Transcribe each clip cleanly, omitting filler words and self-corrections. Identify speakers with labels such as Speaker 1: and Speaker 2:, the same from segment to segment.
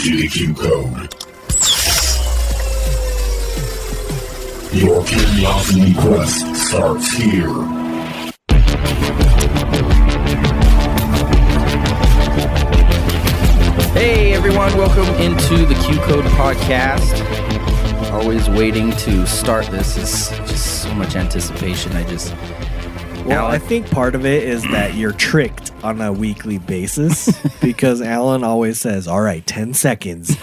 Speaker 1: to the Q Code. Your curiosity quest starts here.
Speaker 2: Hey everyone, welcome into the Q Code podcast. Always waiting to start this. Is just so much anticipation.
Speaker 3: I think part of it is that you're tricked on a weekly basis because Alan always says, all right, 10 seconds.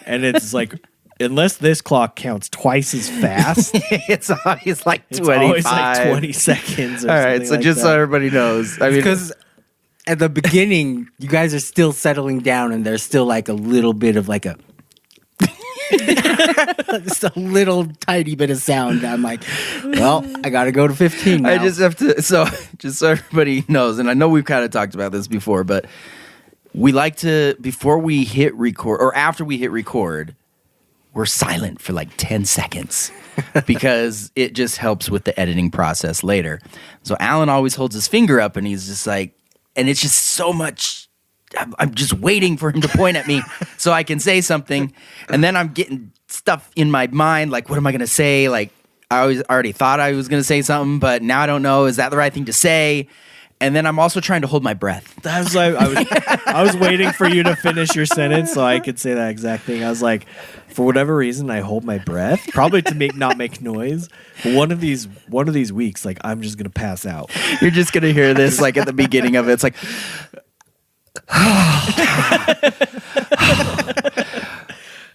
Speaker 3: And it's like, unless this clock counts twice as fast,
Speaker 2: it's always like 25.
Speaker 3: It's always like 20 seconds or
Speaker 2: all right, so
Speaker 3: like
Speaker 2: just
Speaker 3: that.
Speaker 2: so everybody knows. I mean,
Speaker 4: because at the beginning, you guys are still settling down and there's still like a little bit of like a just a little tiny bit of sound. I'm like, well, I gotta go to 15 now.
Speaker 2: I just have to, just so everybody knows, and I know we've kind of talked about this before, but we like to, before we hit record, or after we hit record, we're silent for like 10 seconds because it just helps with the editing process later. So Alan always holds his finger up and he's just like, and it's just so much, I'm just waiting for him to point at me so I can say something. And then I'm getting stuff in my mind, like, what am I going to say? Like, I already thought I was going to say something, but now I don't know. Is that the right thing to say? And then I'm also trying to hold my breath.
Speaker 3: That's like, I was waiting for you to finish your sentence so I could say that exact thing. I was like, for whatever reason, I hold my breath, probably to not make noise. But one of these weeks, like, I'm just gonna pass out.
Speaker 2: You're just gonna hear this like at the beginning of it. It's like,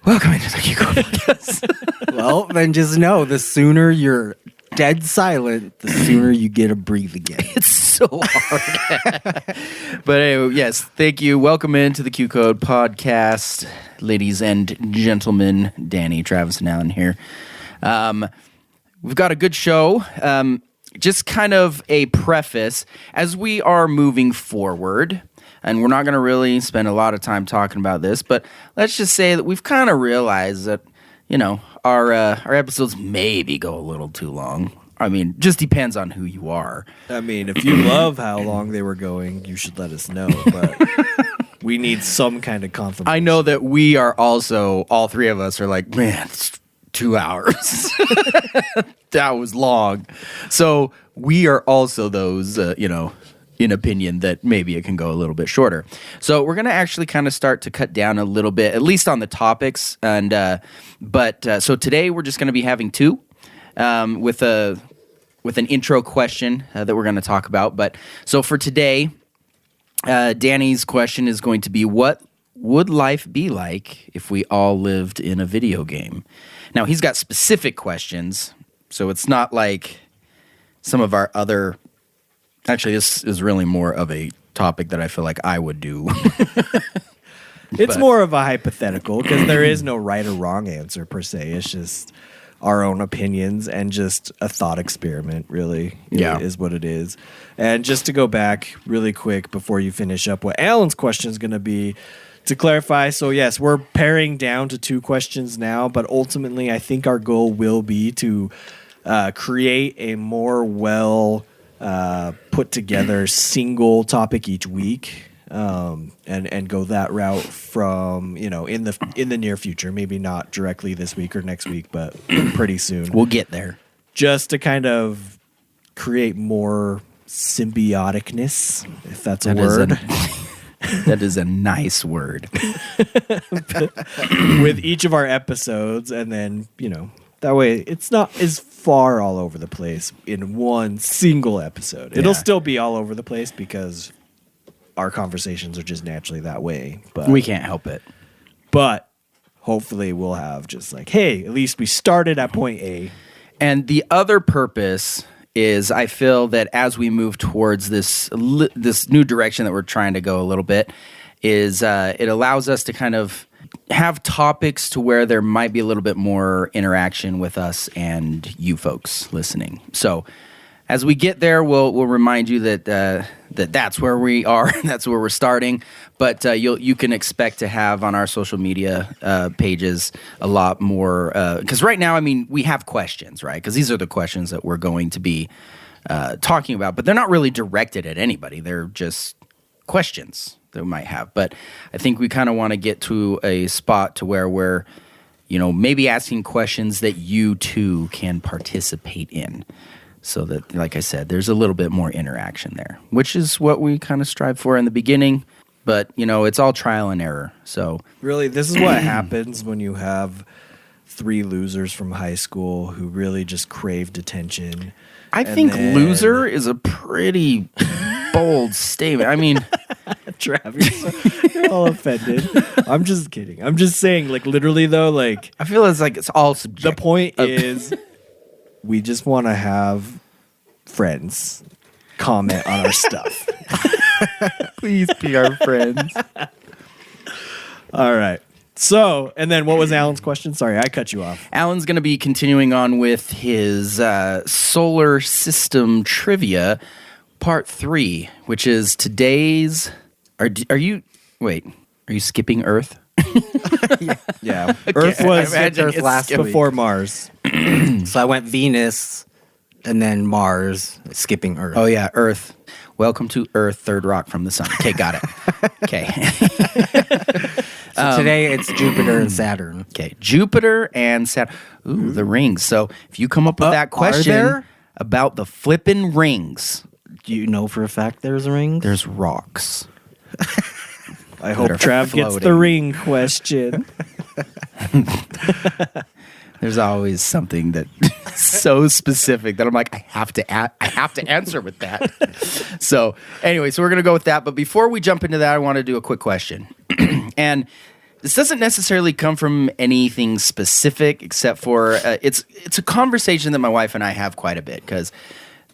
Speaker 2: welcome into the Q Code podcast.
Speaker 4: Well, then just know the sooner you're dead silent, the sooner you get to breathe again.
Speaker 2: It's so hard. But anyway, yes, thank you. Welcome into the Q Code podcast, ladies and gentlemen. Danny, Travis, and Alan here. We've got a good show. Just kind of a preface as we are moving forward. And we're not going to really spend a lot of time talking about this, but let's just say that we've kind of realized that, you know, our episodes maybe go a little too long. I mean, just depends on who you are.
Speaker 3: I mean, if you love how long they were going, you should let us know. But we need some kind of confirmation.
Speaker 2: I know that we are also, all three of us are like, man, it's 2 hours. That was long. So we are also those, in opinion that maybe it can go a little bit shorter. So we're going to actually kind of start to cut down a little bit, at least on the topics. And so today we're just going to be having two with an intro question that we're going to talk about. But so for today, Danny's question is going to be, what would life be like if we all lived in a video game? Now, he's got specific questions, so it's not like some of our other... Actually, this is really more of a topic that I feel like I would do.
Speaker 3: It's more of a hypothetical because there is no right or wrong answer per se. It's just our own opinions and just a thought experiment, really, is what it is. And just to go back really quick before you finish up, what Alan's question is going to be, to clarify, so yes, we're paring down to 2 questions now, but ultimately I think our goal will be to create a more put together single topic each week, and go that route from in the near future. Maybe not directly this week or next week, but pretty soon.
Speaker 2: We'll get there.
Speaker 3: Just to kind of create more symbioticness, if that's a word.
Speaker 2: That is a nice word.
Speaker 3: With each of our episodes, and then that way it's not as far all over the place in one single episode. It'll still be all over the place because our conversations are just naturally that way. But
Speaker 2: we can't help it.
Speaker 3: But hopefully we'll have just like, hey, at least we started at point A.
Speaker 2: And the other purpose is I feel that as we move towards this new direction that we're trying to go a little bit, is it allows us to kind of have topics to where there might be a little bit more interaction with us and you folks listening. So as we get there, we'll remind you that that's where we are, that's where we're starting. But you can expect to have on our social media pages a lot more. Because right now, I mean, we have questions, right? Because these are the questions that we're going to be talking about. But they're not really directed at anybody. They're just questions. that we might have. But I think we kind of want to get to a spot to where we're, maybe asking questions that you too can participate in. So that, like I said, there's a little bit more interaction there, which is what we kind of strive for in the beginning. But, it's all trial and error. So
Speaker 3: really, this is what happens when you have 3 losers from high school who really just craved attention.
Speaker 2: I think loser is a pretty bold statement. I mean,
Speaker 3: Travis, you're all offended. I'm just kidding. I'm just saying, like, literally, though, like,
Speaker 2: I feel it's all subjective.
Speaker 3: The point is, we just want to have friends comment on our stuff.
Speaker 2: Please be our friends.
Speaker 3: All right. So, and then what was Alan's question? Sorry, I cut you off.
Speaker 2: Alan's going to be continuing on with his solar system trivia, part 3, which is today's. Are you skipping Earth?
Speaker 3: Yeah. Earth was
Speaker 4: Earth last
Speaker 3: before Mars.
Speaker 4: So I went Venus and then Mars, skipping Earth.
Speaker 2: Oh, yeah, Earth. Welcome to Earth, third rock from the sun. Okay, got it. Okay.
Speaker 4: So today it's Jupiter and Saturn.
Speaker 2: Okay, Jupiter and Saturn. Ooh, the rings. So if you come up with that question about the flippin' rings.
Speaker 4: Do you know for a fact there's rings?
Speaker 2: There's rocks.
Speaker 3: I hope Trav gets the ring question.
Speaker 2: There's always something that so specific that I'm like, I have to answer with that. So anyway, so we're gonna go with that. But before we jump into that, I want to do a quick question. And this doesn't necessarily come from anything specific, except for it's a conversation that my wife and I have quite a bit because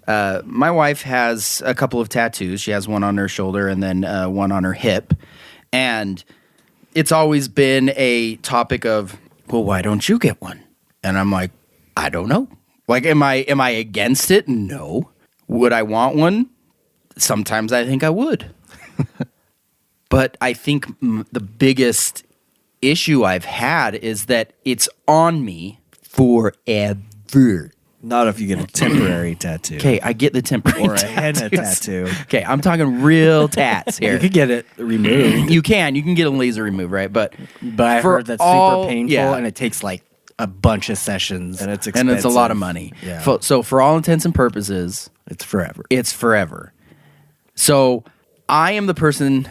Speaker 2: my wife has a couple of tattoos. She has one on her shoulder and then one on her hip, and it's always been a topic of, well, why don't you get one? And I'm like, I don't know. Like, am I against it? No. Would I want one? Sometimes I think I would. But I think the biggest issue I've had is that it's on me forever.
Speaker 3: Not if you get a temporary tattoo.
Speaker 2: Okay, I get the temporary
Speaker 3: or a henna tattoo.
Speaker 2: Okay, I'm talking real tats here.
Speaker 3: You could get it removed.
Speaker 2: You can get a laser removed, right? But
Speaker 4: I heard that's super painful, and it takes like a bunch of sessions,
Speaker 3: and it's expensive.
Speaker 2: And it's a lot of money.
Speaker 3: Yeah.
Speaker 2: So for all intents and purposes,
Speaker 3: it's forever.
Speaker 2: It's forever. So I am the person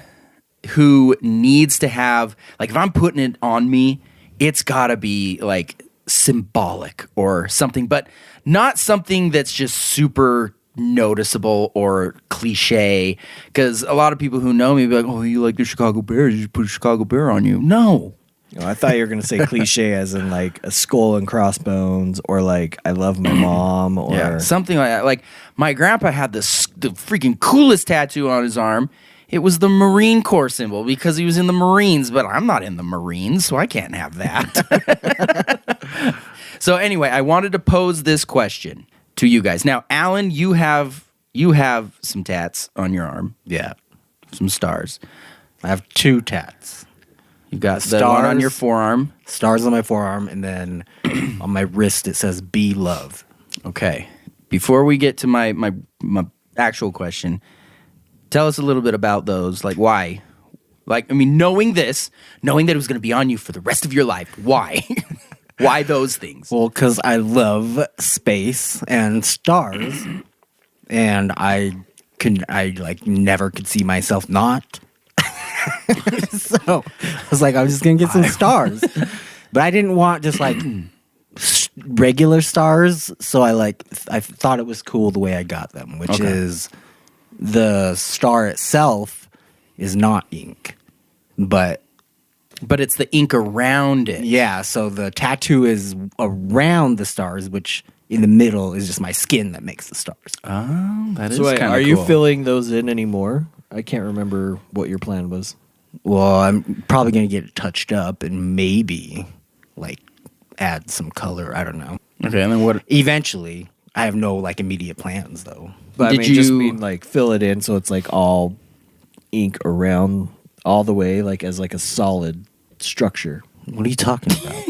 Speaker 2: who needs to have, like, if I'm putting it on me, it's got to be like symbolic or something, but not something that's just super noticeable or cliche. Because a lot of people who know me be like, oh, you like the Chicago Bears, you should put a Chicago Bear on you. No.
Speaker 3: I thought you were going to say cliche as in like a skull and crossbones or like I love my mom or
Speaker 2: something like that. Like my grandpa had the freaking coolest tattoo on his arm. It was the Marine Corps symbol because he was in the Marines, but I'm not in the Marines, so I can't have that. So anyway, I wanted to pose this question to you guys. Now, Alan, you have some tats on your arm.
Speaker 4: Yeah.
Speaker 2: Some stars.
Speaker 4: I have 2 tats.
Speaker 2: You got the one on your forearm.
Speaker 4: Stars on my forearm, and then on my wrist it says "Be Love."
Speaker 2: Okay. Before we get to my actual question, tell us a little bit about those. Like, why? Like, I mean, knowing that it was going to be on you for the rest of your life, why? Why those things?
Speaker 4: Well, because I love space and stars, and I never could see myself not. So I was like, I'm just gonna get some stars, but I didn't want just like regular stars. So I thought it was cool the way I got them, which is the star itself is not ink, but
Speaker 2: it's the ink around it.
Speaker 4: Yeah, so the tattoo is around the stars, which in the middle is just my skin that makes the stars.
Speaker 2: Oh, that is
Speaker 3: kind of
Speaker 2: cool.
Speaker 3: Are you filling those in anymore? I can't remember what your plan was.
Speaker 4: Well, I'm probably going to get it touched up and maybe like add some color. I don't know.
Speaker 2: Okay, and then what?
Speaker 4: Eventually, I have no like immediate plans though.
Speaker 3: But I just mean like fill it in so it's like all ink around all the way, like as like a solid structure.
Speaker 4: What are you talking about?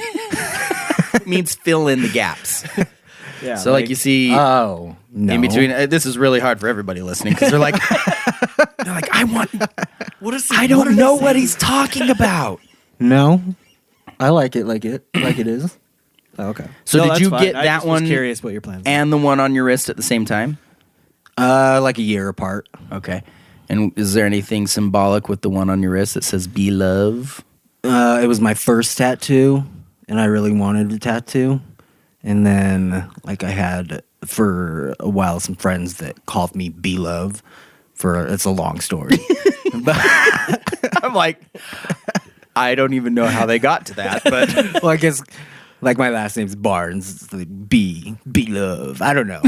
Speaker 2: It means fill in the gaps.
Speaker 3: Yeah.
Speaker 2: So like you see,
Speaker 4: no.
Speaker 2: in between. This is really hard for everybody listening because they're like, I want.
Speaker 3: What is?
Speaker 2: I don't know what he's talking about.
Speaker 4: No, I like it like it is.
Speaker 3: Oh, okay.
Speaker 2: So
Speaker 3: No,
Speaker 2: did
Speaker 3: that's
Speaker 2: you
Speaker 3: fine.
Speaker 2: get
Speaker 3: I
Speaker 2: that
Speaker 3: just was
Speaker 2: one
Speaker 3: curious what your plans are.
Speaker 2: and the one on your wrist at the same time?
Speaker 4: Like a year apart.
Speaker 2: Okay. And is there anything symbolic with the one on your wrist that says "Be Love"?
Speaker 4: It was my first tattoo, and I really wanted a tattoo. And then, like, I had for a while some friends that called me "Be Love." It's a long story. But
Speaker 2: I'm like, I don't even know how they got to that, but
Speaker 4: well, I guess like my last name's Barnes. It's like be Love. I don't know.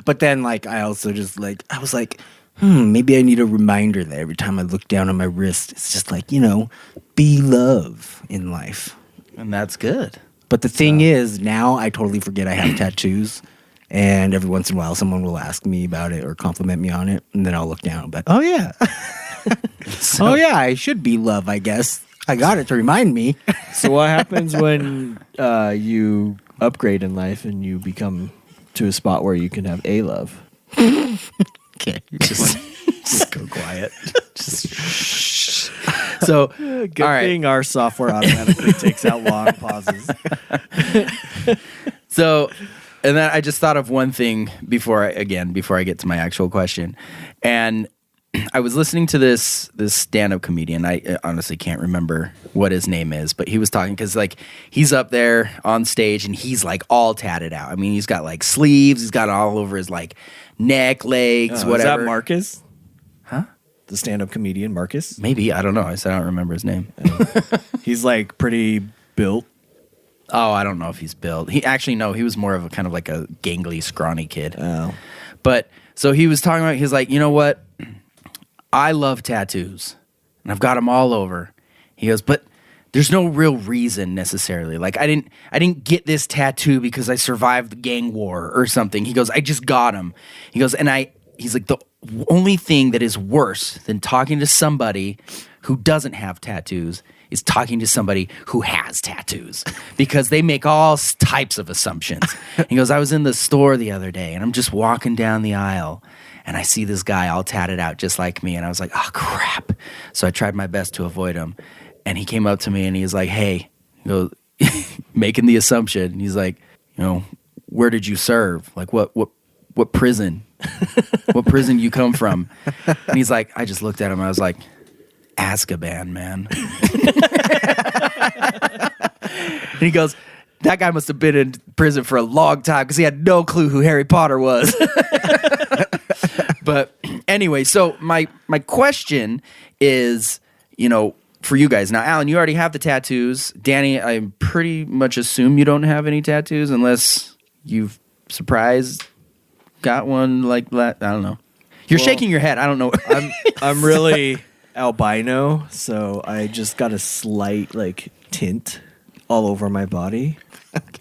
Speaker 4: But then, like, I also just like I was like, maybe I need a reminder that every time I look down on my wrist, it's just like, be love in life.
Speaker 2: and that's good.
Speaker 4: But the thing is, now I totally forget I have tattoos. And every once in a while, someone will ask me about it or compliment me on it. And then I'll look down. But, oh, yeah. Oh, yeah, I should be love, I guess. I got it to remind me.
Speaker 3: So what happens when you upgrade in life and you become to a spot where you can have a love?
Speaker 4: Okay.
Speaker 2: Just go quiet. Just shh. So,
Speaker 3: Good
Speaker 2: all right.
Speaker 3: thing our software automatically takes out long pauses.
Speaker 2: So, and then I just thought of one thing before I get to my actual question. And I was listening to this stand-up comedian. I honestly can't remember what his name is, but he was talking because, like, he's up there on stage and he's, like, all tatted out. I mean, he's got, like, sleeves. He's got it all over his, like, neck, legs, whatever.
Speaker 3: Is that Marcus?
Speaker 2: Huh?
Speaker 3: The stand-up comedian Marcus?
Speaker 2: Maybe. I don't know. I said I don't remember his name.
Speaker 3: He's, like, pretty built.
Speaker 2: Oh, I don't know if he's built. He was more of a kind of like a gangly, scrawny kid.
Speaker 3: Oh.
Speaker 2: But so he was talking about, he's like, you know what? I love tattoos and I've got them all over. He goes, but there's no real reason necessarily. Like I didn't get this tattoo because I survived the gang war or something. He goes, I just got them. He goes, he's like, the only thing that is worse than talking to somebody who doesn't have tattoos is talking to somebody who has tattoos because they make all types of assumptions. He goes, I was in the store the other day and I'm just walking down the aisle and I see this guy all tatted out just like me. And I was like, oh, crap. So I tried my best to avoid him. And he came up to me and he was like, hey, he goes, making the assumption. And he's like, where did you serve? Like what prison? What prison you come from? And he's like, I just looked at him and I was like, Azkaban, man. And he goes, that guy must have been in prison for a long time because he had no clue who Harry Potter was. But anyway, so my question is, for you guys. Now, Alan, you already have the tattoos. Danny, I pretty much assume you don't have any tattoos unless you've surprised got one like that. I don't know. You're shaking your head. I don't know.
Speaker 3: I'm really albino, so I just got a slight like tint all over my body.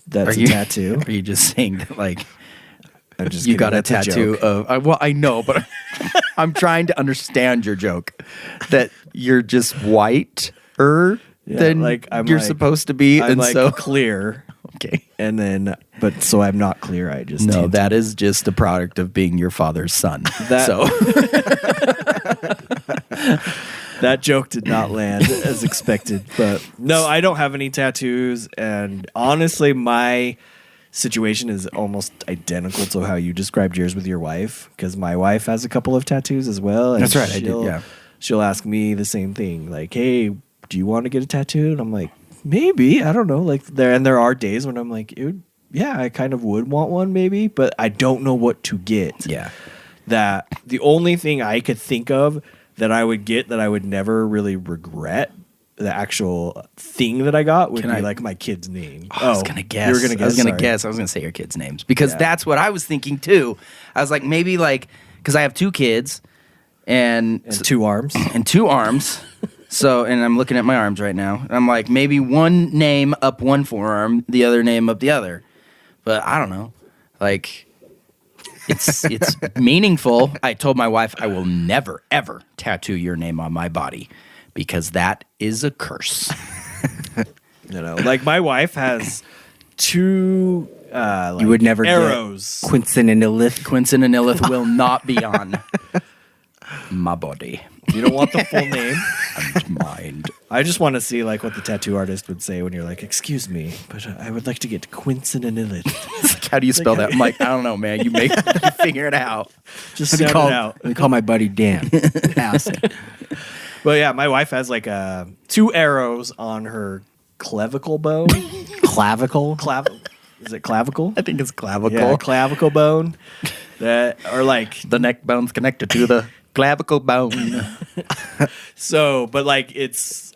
Speaker 3: That's a tattoo.
Speaker 2: Are you just saying that, like,
Speaker 3: I'm just
Speaker 2: you
Speaker 3: kidding,
Speaker 2: got a
Speaker 3: that's
Speaker 2: tattoo
Speaker 3: joke.
Speaker 2: of? Well, I know, but I'm trying to understand your joke. That you're just whiter than you're supposed to be,
Speaker 3: I'm
Speaker 2: and
Speaker 3: like
Speaker 2: so
Speaker 3: clear.
Speaker 2: okay.
Speaker 3: And then, but so I'm not clear. I just
Speaker 2: No,
Speaker 3: tinted.
Speaker 2: that is just the product of being your father's son.
Speaker 3: That joke did not land as expected. But no, I don't have any tattoos. And honestly, my situation is almost identical to how you described yours with your wife. Because my wife has a couple of tattoos as well. And
Speaker 2: That's right, I did, yeah.
Speaker 3: She'll ask me the same thing. Like, hey, do you want to get a tattoo? And I'm like, maybe. I don't know. Like there are days when I'm like, I kind of would want one maybe. But I don't know what to get.
Speaker 2: Yeah.
Speaker 3: That the only thing I could think of that I would get that I would never really regret, the actual thing that I got would be like my kid's name.
Speaker 2: I was gonna guess.
Speaker 3: You were gonna guess.
Speaker 2: I was gonna
Speaker 3: sorry.
Speaker 2: guess. I was gonna say your kids' names because that's what I was thinking too. I was like, maybe like because I have two kids and
Speaker 3: 2 arms.
Speaker 2: and 2 arms. So, and I'm looking at my arms right now. And I'm like, maybe one name up one forearm, the other name up the other. But I don't know. Like, it's meaningful. I told my wife I will never, ever tattoo your name on my body because that is a curse.
Speaker 3: Like my wife has 2
Speaker 4: You would never
Speaker 3: arrows.
Speaker 4: get Quinton and Illith.
Speaker 2: Quinton and Illith will not be on. my body
Speaker 3: You don't want the full name.
Speaker 2: and mind.
Speaker 3: I just want to see like what the tattoo artist would say when you're like, "Excuse me, but I would like to get Quinson and Illit."
Speaker 2: It's like, how do you spell that? I'm like, I don't know, man. You figure it out.
Speaker 3: Just sound it out.
Speaker 4: We call my buddy Dan. Ask.
Speaker 3: But yeah, my wife has like 2 arrows on her clavicle bone.
Speaker 4: Clavicle.
Speaker 3: Is it clavicle?
Speaker 2: I think it's clavicle.
Speaker 3: Yeah, clavicle bone. That are like
Speaker 2: The neck bone's connected to the clavicle bone.
Speaker 3: so, but like it's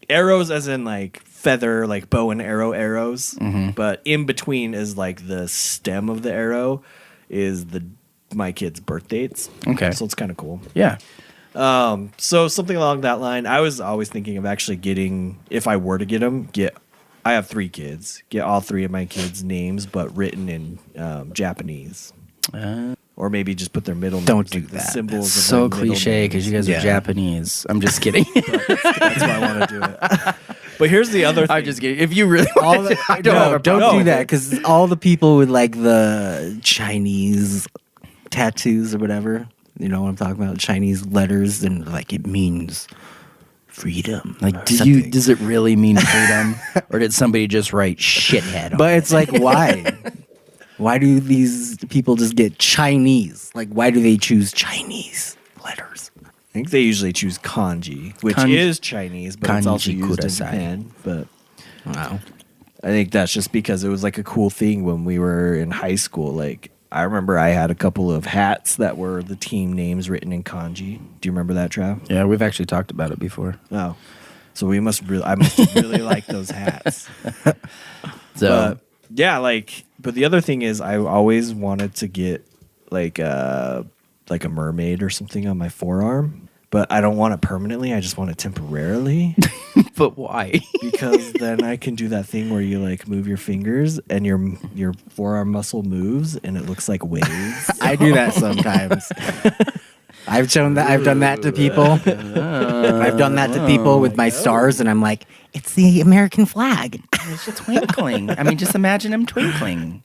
Speaker 3: arrows as in like feather, like bow and arrow arrows.
Speaker 2: Mm-hmm.
Speaker 3: But in between is like the stem of the arrow is my kids' birth dates.
Speaker 2: Okay.
Speaker 3: So it's kind of cool.
Speaker 2: Yeah.
Speaker 3: So something along that line. I was always thinking of actually getting, if I were to get them, I have 3 kids. Get all 3 of my kids' names, but written in Japanese. Or maybe just put their middle names.
Speaker 4: Don't do
Speaker 3: like the
Speaker 4: that.
Speaker 3: symbols
Speaker 2: It's
Speaker 3: of
Speaker 2: so
Speaker 3: their middle
Speaker 2: cliche because you guys
Speaker 3: names.
Speaker 2: are Japanese. I'm just kidding.
Speaker 3: That's why I want to do it. But here's the other thing.
Speaker 2: I'm just kidding. If you really
Speaker 4: All
Speaker 2: want
Speaker 4: the,
Speaker 2: to, I don't have a
Speaker 4: don't
Speaker 2: problem.
Speaker 4: do that because all the people with like the Chinese tattoos or whatever, you know what I'm talking about? Chinese letters and like it means freedom.
Speaker 2: Like,
Speaker 4: or something.
Speaker 2: does it really mean freedom? Or did somebody just write shithead on
Speaker 4: But
Speaker 2: it?
Speaker 4: it's like, why? Why do these people just get Chinese? Like, why do they choose Chinese letters?
Speaker 3: I think they usually choose kanji, which
Speaker 2: Kanji-
Speaker 3: is Chinese, but it's also
Speaker 2: Kanji
Speaker 3: used in
Speaker 2: kudasai.
Speaker 3: Japan. But
Speaker 4: Wow.
Speaker 3: I think that's just because it was like a cool thing when we were in high school. Like, I remember I had a couple of hats that were the team names written in kanji. Do you remember that, Trav?
Speaker 2: Yeah, we've actually talked about it before.
Speaker 3: Oh. So I must have really liked those hats.
Speaker 2: So,
Speaker 3: But yeah, but the other thing is I always wanted to get like a mermaid or something on my forearm, but I don't want it permanently. I just want it temporarily
Speaker 2: but why?
Speaker 3: because then I can do that thing where you like move your fingers and your forearm muscle moves and it looks like waves.
Speaker 4: I do that sometimes. I've done that to people. I've done that to people with my stars, and I'm like, it's the American flag.
Speaker 2: It's just twinkling. I mean, just imagine him twinkling.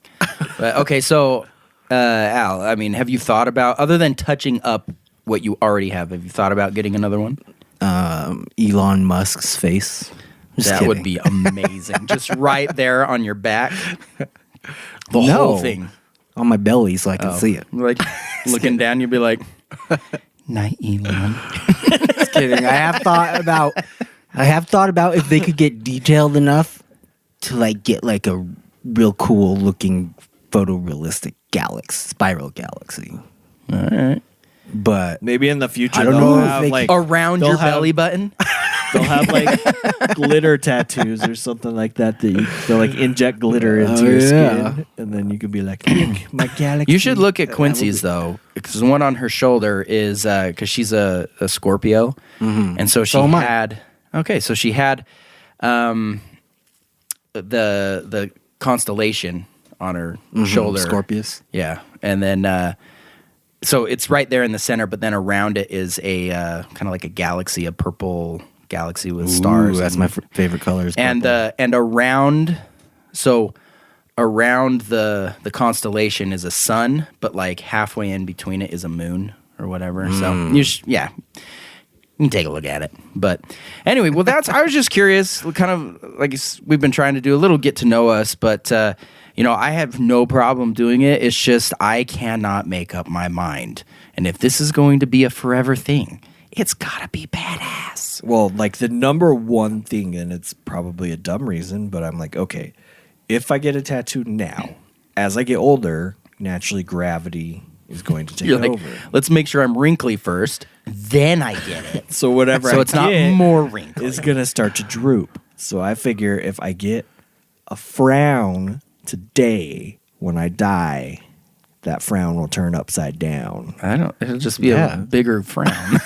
Speaker 2: But, okay, so, Al, I mean, have you thought about, other than touching up what you already have you thought about getting another one?
Speaker 4: Elon Musk's face. Just
Speaker 2: That
Speaker 4: kidding.
Speaker 2: would be amazing. Just right there on your back. The
Speaker 4: No.
Speaker 2: whole thing.
Speaker 4: on my belly so I can see it.
Speaker 2: Like, looking down, you'd be like, night, Elon.
Speaker 4: Just kidding. I have thought about if they could get detailed enough to like get like a real cool looking photorealistic spiral galaxy.
Speaker 2: All right.
Speaker 4: But
Speaker 3: Maybe in the future
Speaker 4: I don't
Speaker 3: they'll
Speaker 4: know if
Speaker 3: have
Speaker 4: they
Speaker 3: like
Speaker 2: Around
Speaker 3: they'll
Speaker 2: your
Speaker 3: have-
Speaker 2: belly button?
Speaker 3: they'll have like glitter tattoos or something like that they'll like inject glitter into your skin and then you could be like, look, my galaxy.
Speaker 2: You should look at Quincy's though, because the one on her shoulder is because she's a Scorpio, and so she
Speaker 4: am I.
Speaker 2: had. Okay, so she had the constellation on her shoulder,
Speaker 4: Scorpius.
Speaker 2: Yeah, and then so it's right there in the center, but then around it is a kind of like a galaxy, a purple galaxy with stars.
Speaker 4: Ooh, that's my favorite colors.
Speaker 2: And around the constellation is a sun, but like halfway in between it is a moon or whatever. So you can take a look at it. But anyway, well, I was just curious, kind of like we've been trying to do a little get to know us, but I have no problem doing it. It's just I cannot make up my mind, and if this is going to be a forever thing, it's gotta be badass.
Speaker 3: Well, like the number one thing, and it's probably a dumb reason, but I'm like, okay, if I get a tattoo now, as I get older, naturally gravity is going to take
Speaker 2: You're
Speaker 3: it
Speaker 2: like,
Speaker 3: over.
Speaker 2: let's make sure I'm wrinkly first, then I get it.
Speaker 3: So whatever
Speaker 2: So
Speaker 3: I
Speaker 2: it's not
Speaker 3: get
Speaker 2: more wrinkly.
Speaker 3: is going to start to droop. So I figure if I get a frown today, when I die, that frown will turn upside down.
Speaker 2: It'll just be a bigger frown.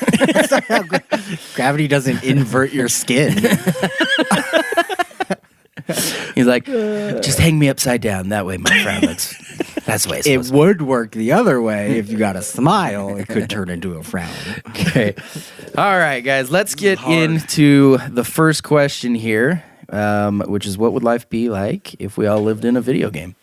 Speaker 4: Gravity doesn't invert your skin.
Speaker 2: He's like, just hang me upside down. That way my frown looks, that's the way it's
Speaker 4: It
Speaker 2: supposed to
Speaker 4: would work the other way. If you got a smile, it could turn into a frown.
Speaker 2: be. Okay. All right, guys, let's get into the first question here, which is what would life be like if we all lived in a video game?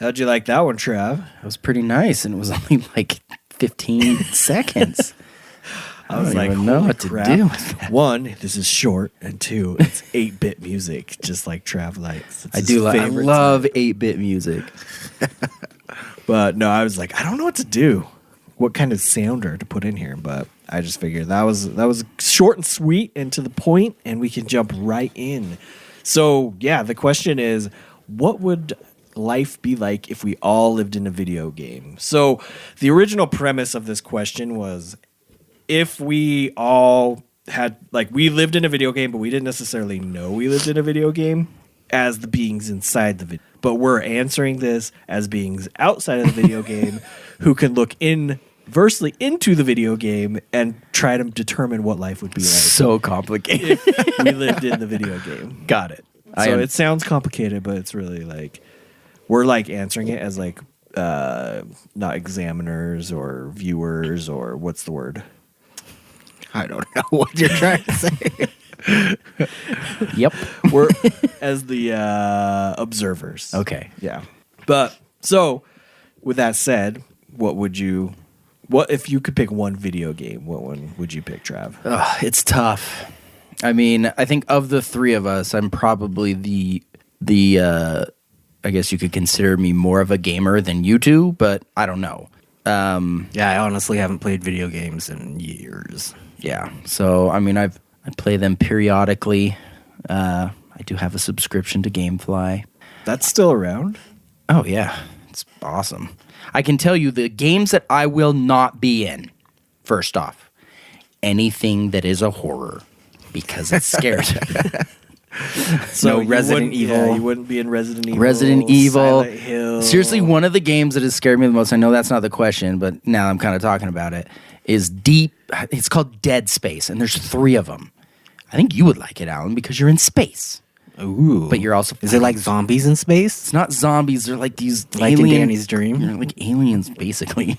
Speaker 3: How'd you like that one, Trav?
Speaker 2: It was pretty nice, and it was only like 15 seconds.
Speaker 3: I was like,
Speaker 2: know what to do.
Speaker 3: One, this is short, and two, it's 8-bit music, just like Trav likes. It's
Speaker 2: I love 8-bit music.
Speaker 3: But no, I was like, I don't know what to do. What kind of sounder to put in here? But I just figured that was short and sweet and to the point, and we can jump right in. So yeah, the question is, what would life be like if we all lived in a video game? So the original premise of this question was, if we all had, like, we lived in a video game, but we didn't necessarily know we lived in a video game as the beings inside the video. But we're answering this as beings outside of the video game who can look inversely into the video game and try to determine what life would be like.
Speaker 2: So complicated.
Speaker 3: If we lived in the video game.
Speaker 2: Got it.
Speaker 3: So it sounds complicated, but it's really like, we're like answering it as like not examiners or viewers, or what's the word?
Speaker 4: I don't know what you're trying to say.
Speaker 2: Yep.
Speaker 3: We're as the observers.
Speaker 2: Okay.
Speaker 3: Yeah. But so with that said, what if you could pick one video game, what one would you pick, Trav?
Speaker 2: It's tough. I mean, I think of the three of us, I'm probably the I guess you could consider me more of a gamer than you two, but I don't know.
Speaker 4: Yeah, I honestly haven't played video games in years.
Speaker 2: Yeah. So, I mean, I play them periodically. I do have a subscription to GameFly.
Speaker 3: That's still around?
Speaker 2: Oh, yeah. It's awesome. I can tell you the games that I will not be in, first off, anything that is a horror, because it's scared.
Speaker 3: So
Speaker 2: no Resident Evil.
Speaker 3: Yeah, you wouldn't be in Resident Evil.
Speaker 2: Resident Evil.
Speaker 3: Silent Hill.
Speaker 2: Seriously, one of the games that has scared me the most, I know that's not the question, but now I'm kind of talking about it, is it's called Dead Space, and there's 3 of them. I think you would like it, Alan, because you're in space.
Speaker 4: Ooh.
Speaker 2: But you're also...
Speaker 4: Is it like zombies in space?
Speaker 2: It's not zombies. They're like these
Speaker 4: Like in Danny's Dream?
Speaker 2: You're like aliens, basically.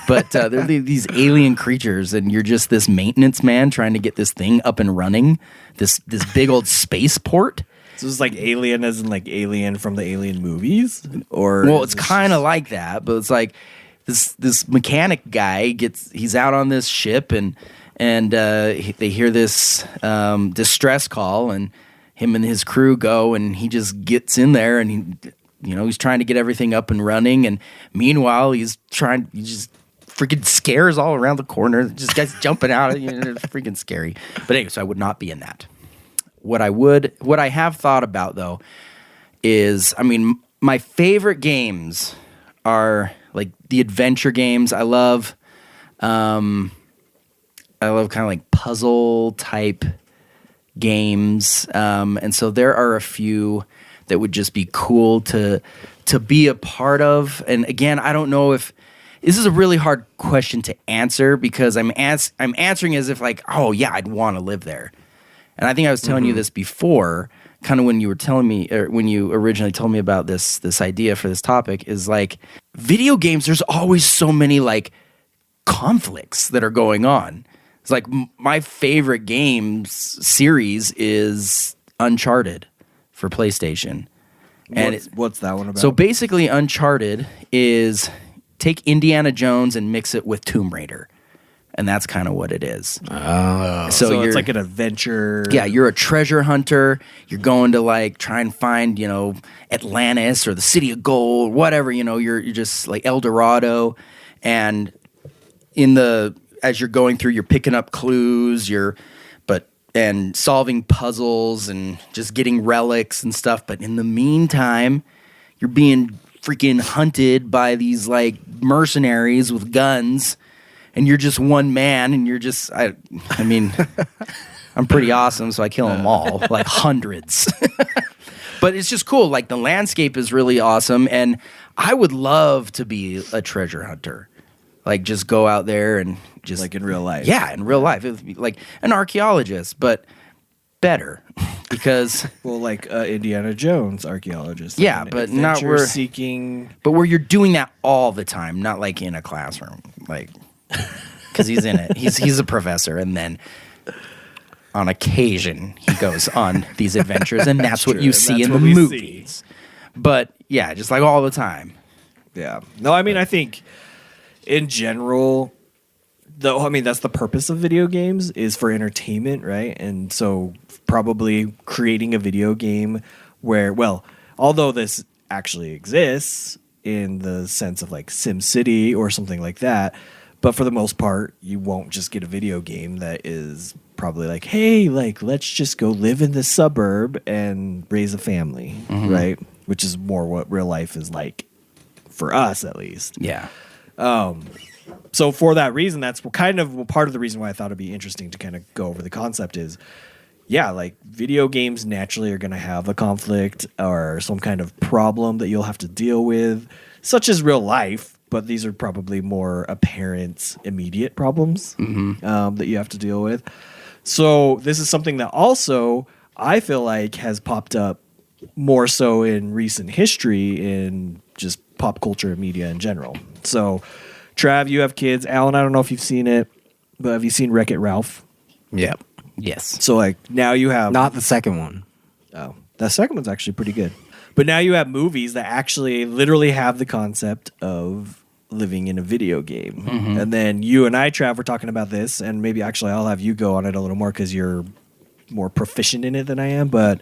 Speaker 2: But they're these alien creatures, and you're just this maintenance man trying to get this thing up and running, this big old spaceport.
Speaker 3: So it's like Alien as in like Alien from the Alien movies? Or
Speaker 2: Well, it's kind of like that, but it's like this mechanic guy he's out on this ship, and they hear this distress call, and him and his crew go, and he just gets in there, and he's trying to get everything up and running, and meanwhile he just freaking scares all around the corner. Just guys jumping out, it's freaking scary. But anyway, so I would not be in that. What I have thought about though is, I mean, my favorite games are like the adventure games. I love kind of like puzzle type games, and so there are a few that would just be cool to be a part of. And again, I don't know if this is a really hard question to answer, because I'm answering as if like, oh yeah, I'd want to live there. And I think I was telling you this before, kind of when you were telling me, or when you originally told me about this idea for this topic, is like video games. There's always so many like conflicts that are going on. It's like my favorite games series is Uncharted for PlayStation. And
Speaker 3: what's that one about?
Speaker 2: So basically, Uncharted is take Indiana Jones and mix it with Tomb Raider. And that's kind of what it is.
Speaker 3: Oh. So it's like an adventure.
Speaker 2: Yeah, you're a treasure hunter. You're going to like try and find, Atlantis or the City of Gold, whatever, you're just like El Dorado. And as you're going through, you're picking up clues, and solving puzzles and just getting relics and stuff. But in the meantime, you're being freaking hunted by these like mercenaries with guns. And you're just one man, and you're just, I mean, I'm pretty awesome, so I kill them all, like hundreds. But it's just cool. Like, the landscape is really awesome, and I would love to be a treasure hunter. Like, just go out there and just...
Speaker 3: Like in real life.
Speaker 2: Yeah, in real life. It would be like an archaeologist, but better. Because...
Speaker 3: Well, like Indiana Jones archaeologist.
Speaker 2: Yeah, but not where...
Speaker 3: seeking...
Speaker 2: But where you're doing that all the time, not like in a classroom. Like... Because he's in it. He's a professor, and then on occasion he goes on these adventures, and that's what you see in the movies. But yeah, just like all the time.
Speaker 3: Yeah. No, I mean, I think in general, that's the purpose of video games is for entertainment, right? And so probably creating a video game where, well, although this actually exists in the sense of like SimCity or something like that, but for the most part, you won't just get a video game that is probably like, hey, like, let's just go live in the suburb and raise a family, right? Which is more what real life is like for us, at least.
Speaker 2: Yeah.
Speaker 3: So for that reason, that's kind of part of the reason why I thought it'd be interesting to kind of go over the concept is, yeah, like video games naturally are going to have a conflict or some kind of problem that you'll have to deal with, such as real life, but these are probably more apparent, immediate problems that you have to deal with. So this is something that also I feel like has popped up more so in recent history in just pop culture and media in general. So, Trav, you have kids. Alan, I don't know if you've seen it, but have you seen Wreck-It Ralph?
Speaker 4: Yep.
Speaker 2: Yes.
Speaker 3: So, like, now you have...
Speaker 4: Not the second one.
Speaker 3: Oh, that second one's actually pretty good. But now you have movies that actually literally have the concept of living in a video game. And then you and I, Trav, were talking about this, and maybe actually I'll have you go on it a little more because you're more proficient in it than I am, but...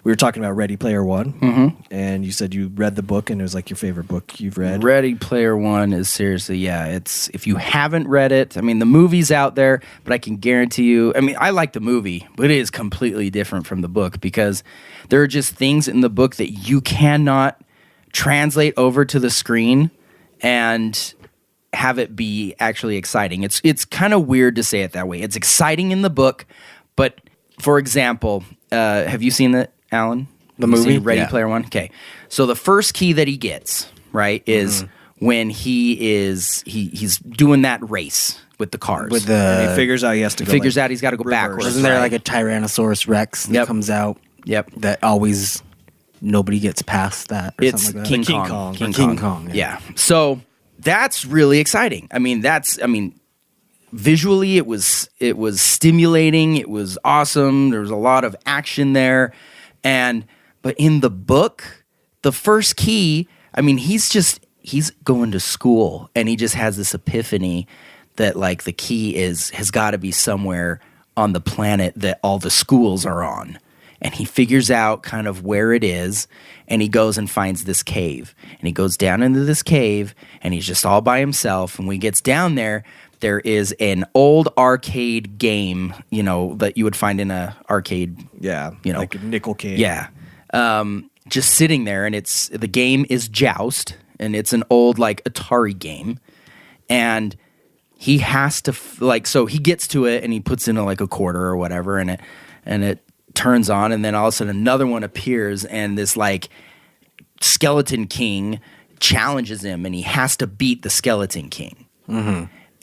Speaker 3: We were talking about Ready Player One, and you said you read the book, and it was like your favorite book you've read.
Speaker 2: Ready Player One is seriously, yeah. It's if you haven't read it, I mean, the movie's out there, but I can guarantee you. I mean, I like the movie, but it is completely different from the book because there are just things in the book that you cannot translate over to the screen and have it be actually exciting. It's kind of weird to say it that way. It's exciting in the book, but for example, have you seen that? Alan,
Speaker 4: the movie
Speaker 2: Ready Player One. Okay, so the first key that he gets right is when he's doing that race with the cars.
Speaker 3: And he figures out he has to.
Speaker 2: Figures out he's got to go backwards.
Speaker 4: Isn't there like a Tyrannosaurus Rex that comes out?
Speaker 2: Yep.
Speaker 4: That always nobody gets past that. Or
Speaker 2: It's
Speaker 4: something like that.
Speaker 2: King Kong. Yeah. So that's really exciting. I mean, visually it was stimulating. It was awesome. There was a lot of action there. But in the book, the first key, I mean, he's going to school and he just has this epiphany that like the key has got to be somewhere on the planet that all the schools are on. And he figures out kind of where it is and he goes and finds this cave. And he goes down into this cave and he's just all by himself. And when he gets down there, there is an old arcade game, that you would find in a arcade.
Speaker 3: Yeah, like a nickel cave.
Speaker 2: Yeah, just sitting there, and the game is Joust, and it's an old like Atari game, and he has to so he gets to it and he puts in a quarter or whatever, and it turns on, and then all of a sudden another one appears, and this like Skeleton King challenges him, and he has to beat the Skeleton King.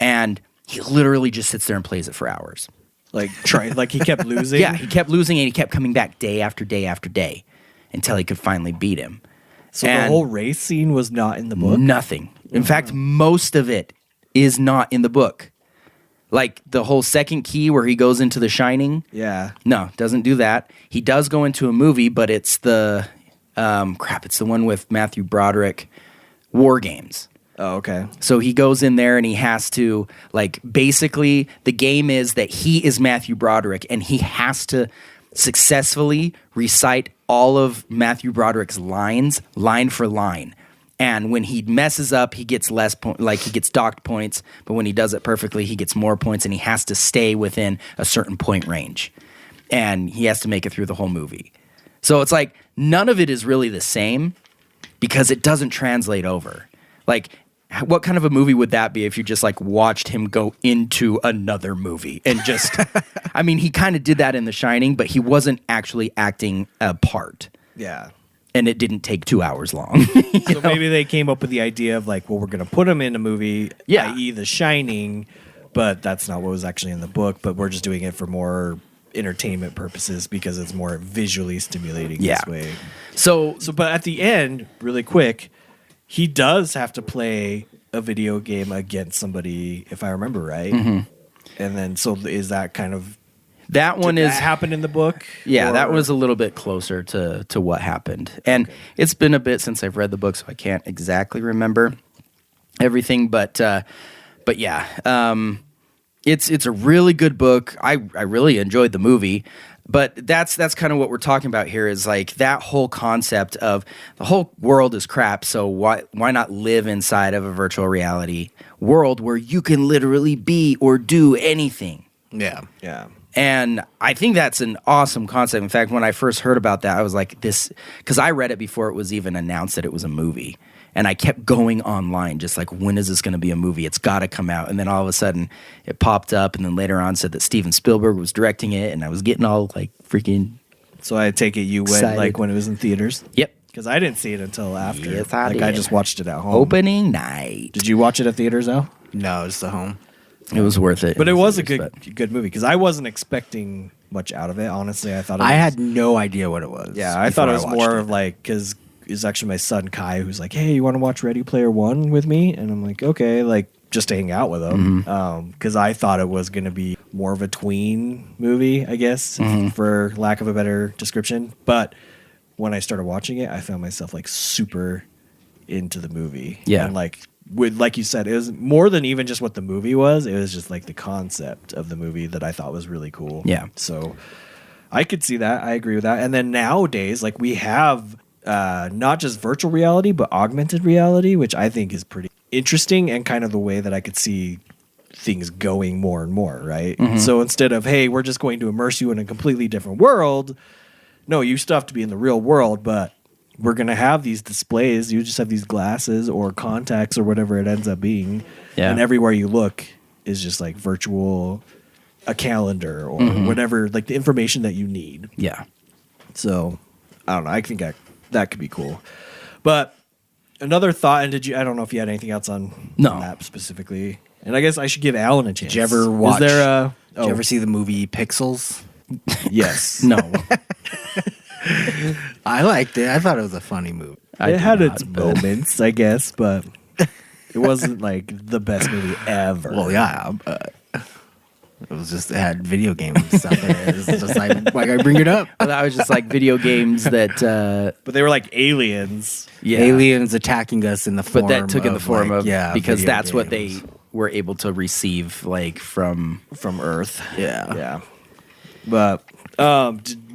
Speaker 2: And he literally just sits there and plays it for hours.
Speaker 3: Like he kept losing?
Speaker 2: Yeah, he kept losing and he kept coming back day after day after day until he could finally beat him.
Speaker 3: So the whole race scene was not in the book?
Speaker 2: Nothing. In fact, most of it is not in the book. Like the whole second key where he goes into The Shining.
Speaker 3: Yeah.
Speaker 2: No, doesn't do that. He does go into a movie, but it's the it's the one with Matthew Broderick, War Games.
Speaker 3: Oh, okay.
Speaker 2: So he goes in there and he has to, basically the game is that he is Matthew Broderick and he has to successfully recite all of Matthew Broderick's lines, line for line. And when he messes up, he gets less points, he gets docked points, but when he does it perfectly, he gets more points and he has to stay within a certain point range. And he has to make it through the whole movie. So it's like none of it is really the same because it doesn't translate over. What kind of a movie would that be if you just watched him go into another movie and just, I mean, he kind of did that in The Shining, but he wasn't actually acting a part.
Speaker 3: Yeah.
Speaker 2: And it didn't take 2 hours long.
Speaker 3: So maybe they came up with the idea of we're going to put him in a movie, i.e. The Shining, but that's not what was actually in the book, but we're just doing it for more entertainment purposes because it's more visually stimulating this way. So, but at the end, really quick, he does have to play a video game against somebody, if I remember right. And then, so is that kind of
Speaker 2: That one
Speaker 3: Did
Speaker 2: is
Speaker 3: that happen in the book?
Speaker 2: Yeah,
Speaker 3: Or-
Speaker 2: that was a little bit closer to what happened. And it's been a bit since I've read the book, so I can't exactly remember everything. But yeah, it's a really good book. I really enjoyed the movie. But that's kind of what we're talking about here is like that whole concept of the whole world is crap. So why not live inside of a virtual reality world where you can literally be or do anything?
Speaker 4: Yeah.
Speaker 3: Yeah.
Speaker 2: And I think that's an awesome concept. In fact, when I first heard about that, I was like, this, because I read it before it was even announced that it was a movie. And I kept going online, just like, when is this going to be a movie? It's got to come out. And then all of a sudden, it popped up. And then later on said that Steven Spielberg was directing it. And I was getting all like freaking.
Speaker 3: So I take it you went
Speaker 2: Excited.
Speaker 3: like when it was in theaters?
Speaker 2: Yep.
Speaker 3: Because I didn't see it until after.
Speaker 2: Yes, I
Speaker 3: I
Speaker 2: did.
Speaker 3: just watched it at home.
Speaker 2: Opening night.
Speaker 3: Did you watch it at theaters, Al?
Speaker 4: No, it's the home.
Speaker 2: It was worth it.
Speaker 3: But it was a
Speaker 2: But-
Speaker 3: good movie because I wasn't expecting much out of it. Honestly, I thought
Speaker 4: I had no idea what it was.
Speaker 3: Yeah, I thought it was
Speaker 4: before I
Speaker 3: more
Speaker 4: watched
Speaker 3: of like because it's actually my son Kai who's like, "Hey, you want to watch Ready Player One with me?" And I'm like, "Okay," like just to hang out with him. Because I thought it was going to be more of a tween movie, I guess, for lack of a better description. But when I started watching it, I found myself like super into the movie.
Speaker 2: Yeah.
Speaker 3: And like you said, it was more than even just what the movie was. It was just like the concept of the movie that I thought was really cool.
Speaker 2: Yeah.
Speaker 3: So I could see that. I agree with that. And then nowadays, like we have not just virtual reality, but augmented reality, which I think is pretty interesting and kind of the way that I could see things going more and more, right? So instead of, hey, we're just going to immerse you in a completely different world, no, you still have to be in the real world, but we're going to have these displays. You just have these glasses or contacts or whatever it ends up being.
Speaker 2: Yeah.
Speaker 3: And everywhere you look is just like virtual, a calendar or whatever, like the information that you need.
Speaker 2: Yeah.
Speaker 3: So I don't know. I think that could be cool. But another thought, and I don't know if you had anything else on that specifically. And I guess I should give Alan a chance.
Speaker 4: Did you ever watch?
Speaker 3: Is there a...
Speaker 4: Did you ever see the movie Pixels?
Speaker 3: Yes.
Speaker 2: No.
Speaker 4: I liked it. I thought it was a funny movie.
Speaker 2: I
Speaker 3: It
Speaker 2: did
Speaker 3: had
Speaker 2: not,
Speaker 3: its
Speaker 2: but-
Speaker 3: moments, I guess, but it wasn't like the best movie ever.
Speaker 4: Well, yeah. It was just, it had video game stuff in it. It's just like I bring it up.
Speaker 2: Well, that was just like video games that,
Speaker 3: But they were like aliens.
Speaker 2: yeah.
Speaker 4: Aliens attacking us in the form
Speaker 2: But that took in the form
Speaker 4: like,
Speaker 2: of,
Speaker 4: yeah,
Speaker 2: because
Speaker 4: video
Speaker 2: that's what
Speaker 4: games.
Speaker 2: they were able to receive, like from
Speaker 3: Earth.
Speaker 4: Yeah.
Speaker 3: Yeah. But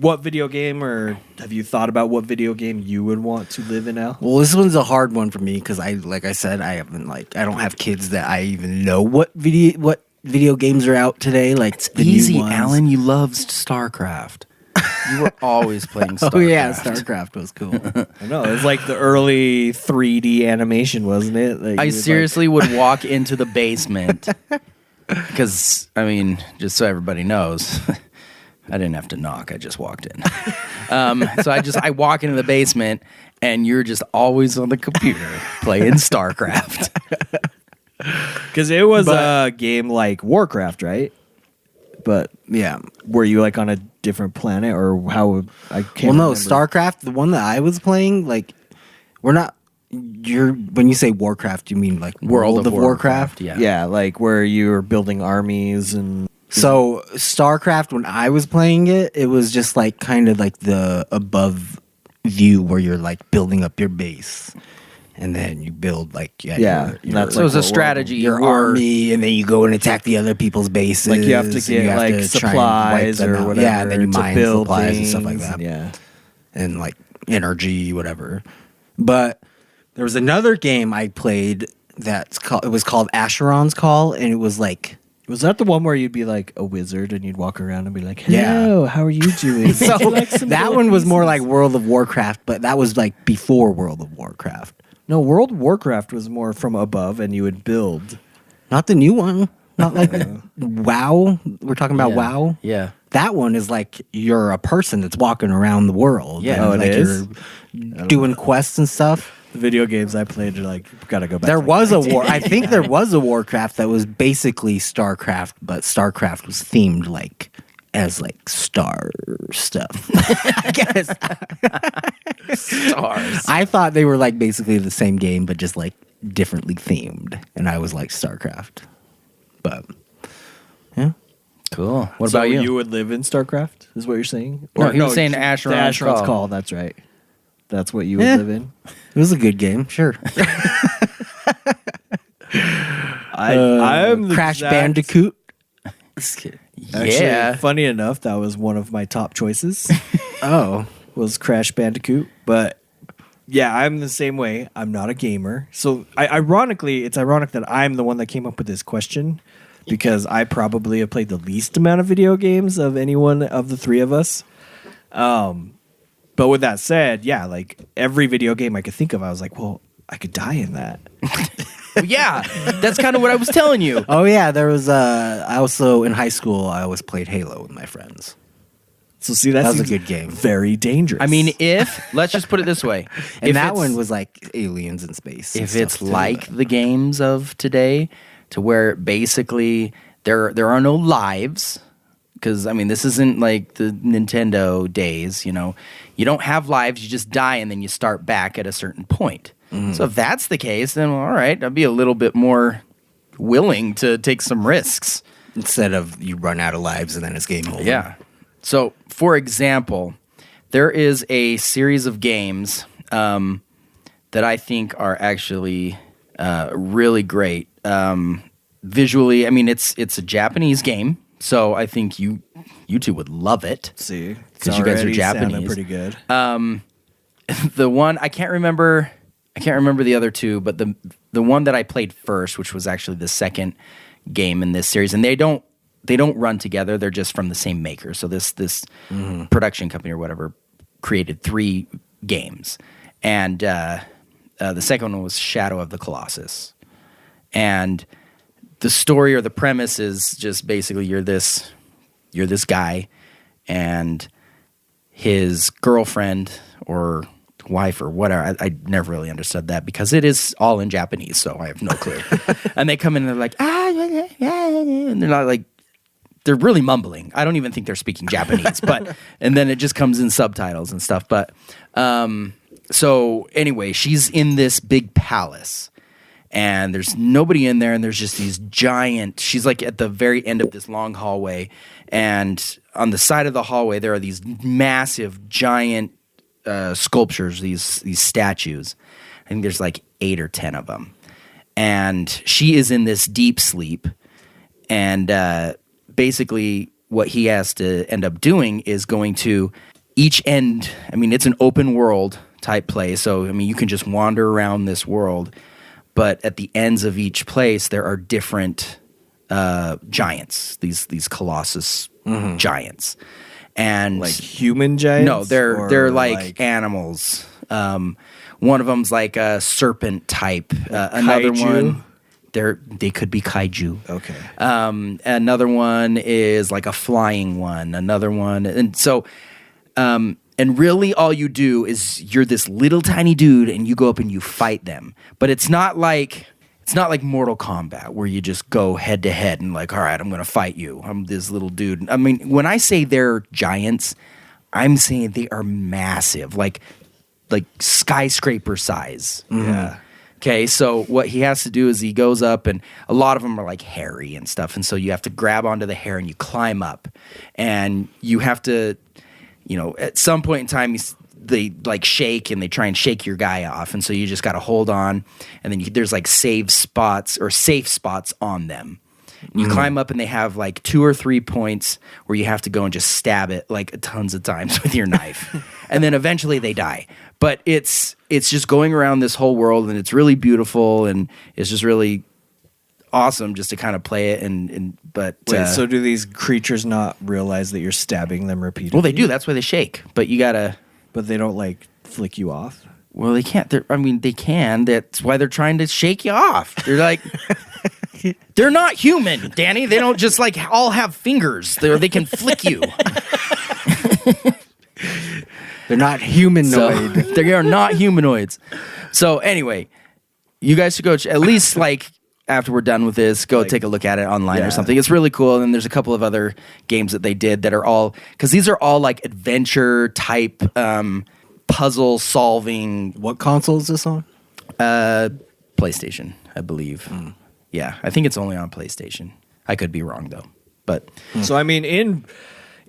Speaker 3: what video game, or have you thought about what video game you would want to live in now?
Speaker 4: Well, this one's a hard one for me because I said, I don't have kids that I even know what video games are out today. Like
Speaker 2: It's
Speaker 4: the new
Speaker 2: easy,
Speaker 4: ones.
Speaker 2: Alan. You loved StarCraft. You were always playing StarCraft.
Speaker 4: Oh yeah, StarCraft was cool.
Speaker 3: I know. It was like the early 3D animation, wasn't it? Like,
Speaker 2: I
Speaker 3: it was
Speaker 2: seriously would walk into the basement because, I mean, just so everybody knows, I didn't have to knock. I just walked in. So I walk into the basement and you're just always on the computer playing StarCraft.
Speaker 3: Because it was a game like Warcraft, right? But
Speaker 4: Yeah.
Speaker 3: were you like on a different planet, or how? I can't.
Speaker 4: Well, no,
Speaker 3: remember.
Speaker 4: StarCraft, the one that I was playing, like, we're not. When you say Warcraft, you mean like World of Warcraft?
Speaker 2: Yeah.
Speaker 3: Yeah, like where you were building armies and.
Speaker 4: So StarCraft, when I was playing it, it was just like kind of like the above view where you're like building up your base, and then you build like
Speaker 3: Yeah,
Speaker 4: your,
Speaker 3: that's
Speaker 2: So it was a
Speaker 3: what
Speaker 2: strategy.
Speaker 4: your
Speaker 2: You were-
Speaker 4: army, and then you go and attack the other people's bases.
Speaker 3: Like you have to
Speaker 4: and
Speaker 3: get
Speaker 4: you have
Speaker 3: like
Speaker 4: to try and
Speaker 3: supplies
Speaker 4: wipe them
Speaker 3: or
Speaker 4: out.
Speaker 3: whatever.
Speaker 4: Yeah, and then you
Speaker 3: to
Speaker 4: mine
Speaker 3: build
Speaker 4: supplies and stuff like
Speaker 3: things,
Speaker 4: that.
Speaker 3: Yeah.
Speaker 4: And like energy, whatever. But there was another game I played it was called Asheron's Call, and it was like.
Speaker 3: Was that the one where you'd be like a wizard and you'd walk around and be like, "Hello, how are you doing?"
Speaker 4: So
Speaker 3: Would you like some
Speaker 4: that
Speaker 3: gold
Speaker 4: one was more
Speaker 3: pieces?"
Speaker 4: like World of Warcraft, but that was like before World of Warcraft.
Speaker 3: No, World of Warcraft was more from above, and you would build.
Speaker 4: Not the new one. Not like WoW. We're talking about
Speaker 2: Yeah.
Speaker 4: WoW.
Speaker 2: Yeah.
Speaker 4: That one is like you're a person that's walking around the world.
Speaker 2: Yeah.
Speaker 4: And,
Speaker 3: Oh, it
Speaker 4: like
Speaker 3: is?
Speaker 4: You're doing quests and stuff.
Speaker 3: The video games I played are like gotta go back.
Speaker 4: There
Speaker 3: to, like,
Speaker 4: was a war. I think there was a Warcraft that was basically StarCraft, but StarCraft was themed like as like star stuff. I guess.
Speaker 2: Stars.
Speaker 4: I thought they were like basically the same game, but just like differently themed, and I was like StarCraft. But yeah,
Speaker 2: Cool. What
Speaker 3: So
Speaker 2: about you?
Speaker 3: You would live in StarCraft, is what you're saying?
Speaker 2: No, he was saying Asheron's
Speaker 3: the Asheron's
Speaker 2: Call.
Speaker 3: Call. That's right. That's what you would live in.
Speaker 4: It was a good game, sure.
Speaker 3: I'm the
Speaker 4: Crash
Speaker 3: exact-
Speaker 4: Bandicoot.
Speaker 3: Actually,
Speaker 2: Yeah.
Speaker 3: funny enough, that was one of my top choices.
Speaker 4: Oh,
Speaker 3: Was Crash Bandicoot, but yeah, I'm the same way. I'm not a gamer, so ironically, it's ironic that I'm the one that came up with this question because I probably have played the least amount of video games of anyone of the three of us. But with that said, yeah, like every video game I could think of, I was like, well, I could die in that.
Speaker 2: Yeah, that's kind of what I was telling you.
Speaker 4: oh yeah. There was. I also in high school. I always played Halo with my friends.
Speaker 3: So see,
Speaker 4: That was a
Speaker 3: seems
Speaker 4: good game.
Speaker 3: Very dangerous.
Speaker 2: I mean, let's just put it this way.
Speaker 4: And
Speaker 2: If
Speaker 4: that
Speaker 2: it's-
Speaker 4: one was like aliens in space. and
Speaker 2: if
Speaker 4: stuff,
Speaker 2: it's
Speaker 4: too.
Speaker 2: like the games of today, to where basically there are no lives, because I mean this isn't like the Nintendo days. You know, you don't have lives. You just die and then you start back at a certain point. So if that's the case, then well, all right, I'd be a little bit more willing to take some risks.
Speaker 4: instead of you run out of lives and then it's game over.
Speaker 2: Yeah. So, for example, there is a series of games that I think are actually really great. Visually, I mean, it's a Japanese game, so I think you two would love it.
Speaker 3: see,
Speaker 2: Because you guys are
Speaker 3: already sounding
Speaker 2: Japanese.
Speaker 3: pretty good.
Speaker 2: The one I can't remember the other two, but the one that I played first, which was actually the second game in this series, and they don't run together. They're just from the same maker. So this production company or whatever created 3 games, and the second one was Shadow of the Colossus. And the story or the premise is just basically you're this guy, and his girlfriend or wife or whatever. I never really understood that because it is all in Japanese, so I have no clue. And they come in and they're like, and they're not like, they're really mumbling. I don't even think they're speaking Japanese, and then it just comes in subtitles and stuff. But so anyway, she's in this big palace, and there's nobody in there, and there's just these giant. She's like at the very end of this long hallway, and on the side of the hallway there are these massive, giant sculptures, these statues. I think there's like 8 or 10 of them, and she is in this deep sleep, and basically what he has to end up doing is going to each end. I mean, it's an open world type place, so I mean you can just wander around this world, but at the ends of each place there are different giants, these colossus giants. And
Speaker 3: Like human giants?
Speaker 2: no, they're
Speaker 3: Or
Speaker 2: like animals. One of them's like a serpent type. Another
Speaker 3: kaiju?
Speaker 2: one, they could be kaiju.
Speaker 3: Okay.
Speaker 2: Another one is like a flying one. Another one, and so, and really, all you do is you're this little tiny dude, and you go up and you fight them. But it's not like Mortal Kombat where you just go head to head and like, all right, I'm gonna fight you. I'm this little dude. I mean, when I say they're giants, I'm saying they are massive, like skyscraper size.
Speaker 3: Yeah.
Speaker 2: Okay, so what he has to do is he goes up, and a lot of them are like hairy and stuff, and so you have to grab onto the hair and you climb up, and you have to, at some point in time, they like shake and they try and shake your guy off, and so you just got to hold on, and then there's like safe spots on them. You climb up, and they have like 2 or 3 points where you have to go and just stab it like tons of times with your knife, and then eventually they die. But it's just going around this whole world, and it's really beautiful, and it's just really awesome just to kind of play it. But
Speaker 3: Wait, so do these creatures not realize that you're stabbing them repeatedly?
Speaker 2: well, they do. That's why they shake. But you gotta.
Speaker 3: But they don't like flick you off?
Speaker 2: Well, they can't. They can. That's why they're trying to shake you off. They're like, they're not human, Danny. They don't just like all have fingers. They can flick you.
Speaker 4: They're not humanoid.
Speaker 2: So, they are not humanoids. So anyway, you guys should go at least like after we're done with this, go take a look at it online or something. It's really cool. And there's a couple of other games that they did that are all, because these are all like adventure type puzzle solving.
Speaker 4: What console is this on?
Speaker 2: PlayStation, I believe. Yeah, I think it's only on PlayStation. I could be wrong though. But
Speaker 3: So I mean,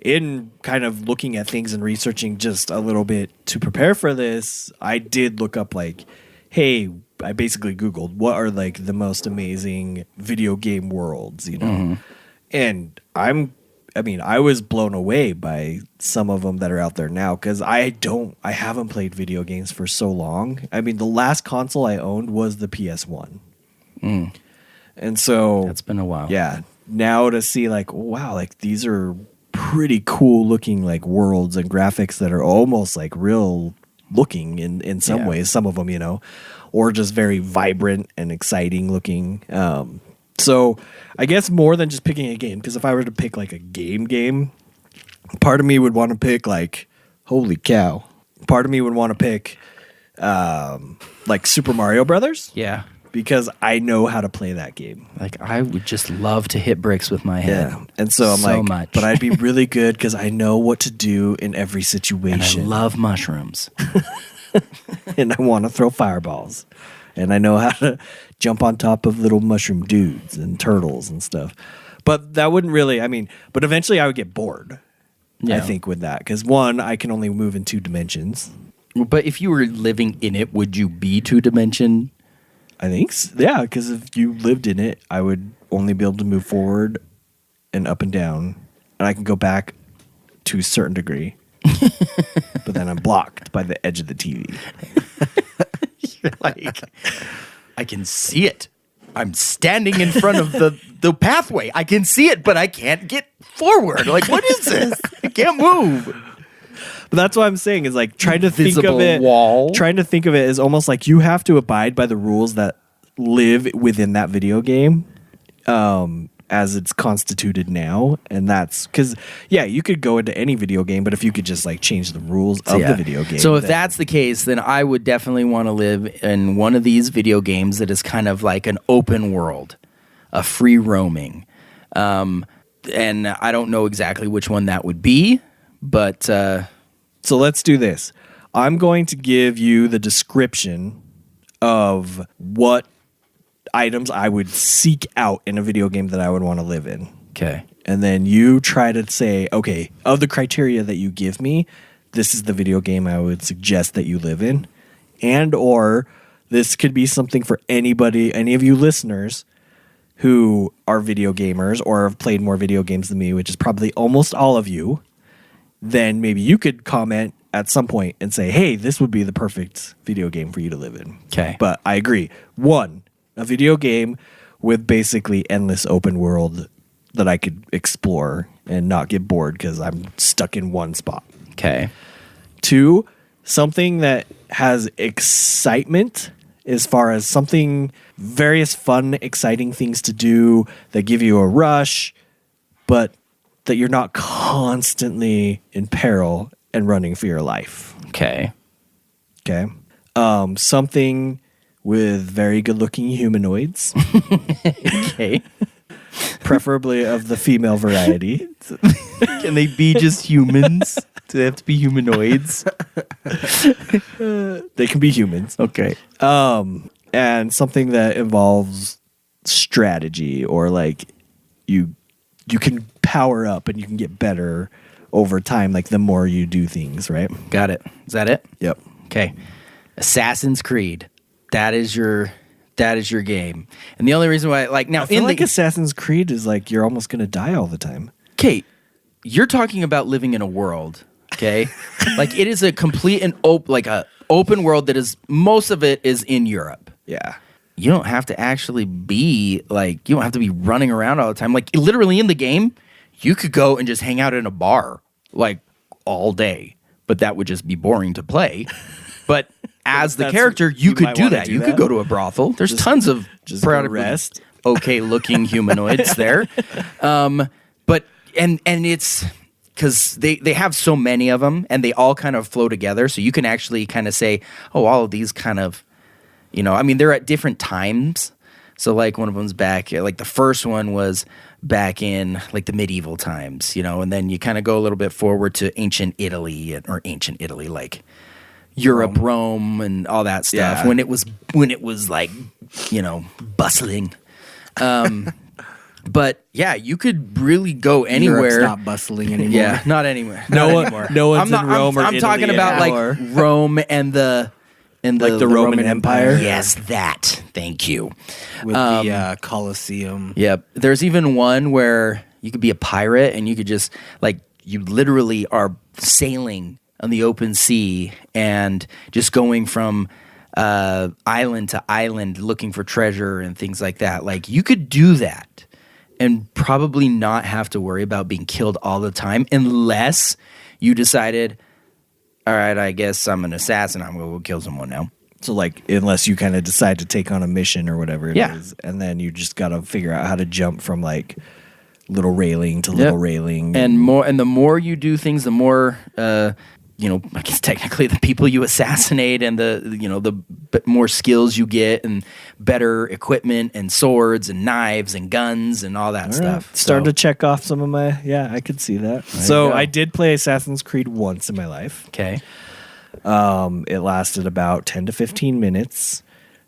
Speaker 3: in kind of looking at things and researching just a little bit to prepare for this, I did look up like, hey, I basically Googled what are like the most amazing video game worlds, you know, and I was blown away by some of them that are out there now because I haven't played video games for so long. I mean, the last console I owned was the PS1, and so
Speaker 2: that's been a while.
Speaker 3: Yeah, now to see like, wow, like these are pretty cool looking like worlds and graphics that are almost like real looking in some ways, some of them, you know, or just very vibrant and exciting looking. So I guess more than just picking a game, because if I were to pick like a game, part of me would want to pick like, holy cow, part of me would want to pick like Super Mario Brothers.
Speaker 2: Yeah.
Speaker 3: Because I know how to play that game.
Speaker 2: Like, I would just love to hit bricks with my head.
Speaker 3: Yeah. And so I'm like,
Speaker 2: much.
Speaker 3: But I'd be really good because I know what to do in every situation.
Speaker 2: And I love mushrooms.
Speaker 3: And I want to throw fireballs. And I know how to jump on top of little mushroom dudes and turtles and stuff. But that wouldn't really, but eventually I would get bored, I think, with that. Because one, I can only move in 2 dimensions.
Speaker 2: But if you were living in it, would you be 2-dimension?
Speaker 3: I think yeah, because if you lived in it, I would only be able to move forward and up and down, and I can go back to a certain degree. But then I'm blocked by the edge of the TV.
Speaker 2: You're like, I can see it. I'm standing in front of the pathway. I can see it, but I can't get forward. Like, what is this? I can't move.
Speaker 3: But that's what I'm saying is like trying to think
Speaker 2: Invisible
Speaker 3: of it.
Speaker 2: wall.
Speaker 3: Trying to think of it as almost like you have to abide by the rules that live within that video game, as it's constituted now, and that's because you could go into any video game, but if you could just like change the rules of the video game.
Speaker 2: So if that's the case, then I would definitely want to live in one of these video games that is kind of like an open world, a free roaming, and I don't know exactly which one that would be, but.
Speaker 3: So let's do this. I'm going to give you the description of what items I would seek out in a video game that I would want to live in.
Speaker 2: Okay.
Speaker 3: And then you try to say, okay, of the criteria that you give me, this is the video game I would suggest that you live in. And or this could be something for anybody, any of you listeners who are video gamers or have played more video games than me, which is probably almost all of you. Then maybe you could comment at some point and say, hey, this would be the perfect video game for you to live in.
Speaker 2: Okay.
Speaker 3: But I agree. 1, a video game with basically endless open world that I could explore and not get bored because I'm stuck in one spot.
Speaker 2: Okay.
Speaker 3: 2, something that has excitement as far as something, various fun, exciting things to do that give you a rush, but that you're not constantly in peril and running for your life.
Speaker 2: Okay.
Speaker 3: Okay. Something with very good-looking humanoids.
Speaker 2: Okay.
Speaker 3: Preferably of the female variety.
Speaker 2: Can they be just humans? Do they have to be humanoids?
Speaker 3: They can be humans.
Speaker 2: Okay.
Speaker 3: And something that involves strategy or like you can power up and you can get better over time, like the more you do things, right?
Speaker 2: Got it. Is that it?
Speaker 3: Yep.
Speaker 2: Okay. Assassin's Creed. That is your game. And the only reason why, like, now
Speaker 3: I feel
Speaker 2: in
Speaker 3: like
Speaker 2: the
Speaker 3: Assassin's Creed is like you're almost gonna die all the time.
Speaker 2: Kate, you're talking about living in a world, okay? Like it is a complete and open world that is most of it is in Europe.
Speaker 3: Yeah.
Speaker 2: You don't have to actually be like, you don't have to be running around all the time. Like literally in the game, you could go and just hang out in a bar like all day, but that would just be boring to play. But as the character, you could do that. You could go to a brothel. There's tons of
Speaker 3: just rest.
Speaker 2: Okay looking humanoids there. But it's because they have so many of them and they all kind of flow together. So you can actually kind of say, oh, all of these kind of, they're at different times. So like one of them's back, like the first one was back in like the medieval times, and then you kind of go a little bit forward to ancient Italy, like Europe, Rome and all that stuff. Yeah. When it was like, bustling. But yeah, you could really go anywhere.
Speaker 4: Europe's not bustling anymore.
Speaker 2: Yeah, not anywhere.
Speaker 3: No
Speaker 2: Not
Speaker 3: one,
Speaker 2: anymore.
Speaker 3: no one's in Rome or
Speaker 2: I'm
Speaker 3: Italy
Speaker 2: talking about
Speaker 3: anymore.
Speaker 2: like Rome and the
Speaker 3: Roman Empire?
Speaker 2: Yes, that. Thank you.
Speaker 4: With the Colosseum.
Speaker 2: Yep. There's even one where you could be a pirate and you could just like you literally are sailing on the open sea and just going from island to island looking for treasure and things like that. Like you could do that and probably not have to worry about being killed all the time unless you decided, all right, I guess I'm an assassin. I'm going to go kill someone now.
Speaker 3: So, like, unless you kind of decide to take on a mission or whatever it
Speaker 2: Yeah.
Speaker 3: is, and then you just got to figure out how to jump from, like, little railing to little railing.
Speaker 2: And the more you do things, the more, I guess technically the people you assassinate and the more skills you get and better equipment and swords and knives and guns and all that stuff.
Speaker 3: Starting to check off some of my, I could see that. So, I did play Assassin's Creed once in my life.
Speaker 2: Okay.
Speaker 3: It lasted about 10 to 15 minutes.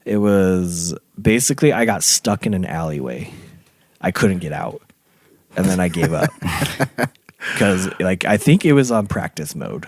Speaker 3: It was basically I got stuck in an alleyway. I couldn't get out. And then I gave up. Because I think it was on practice mode.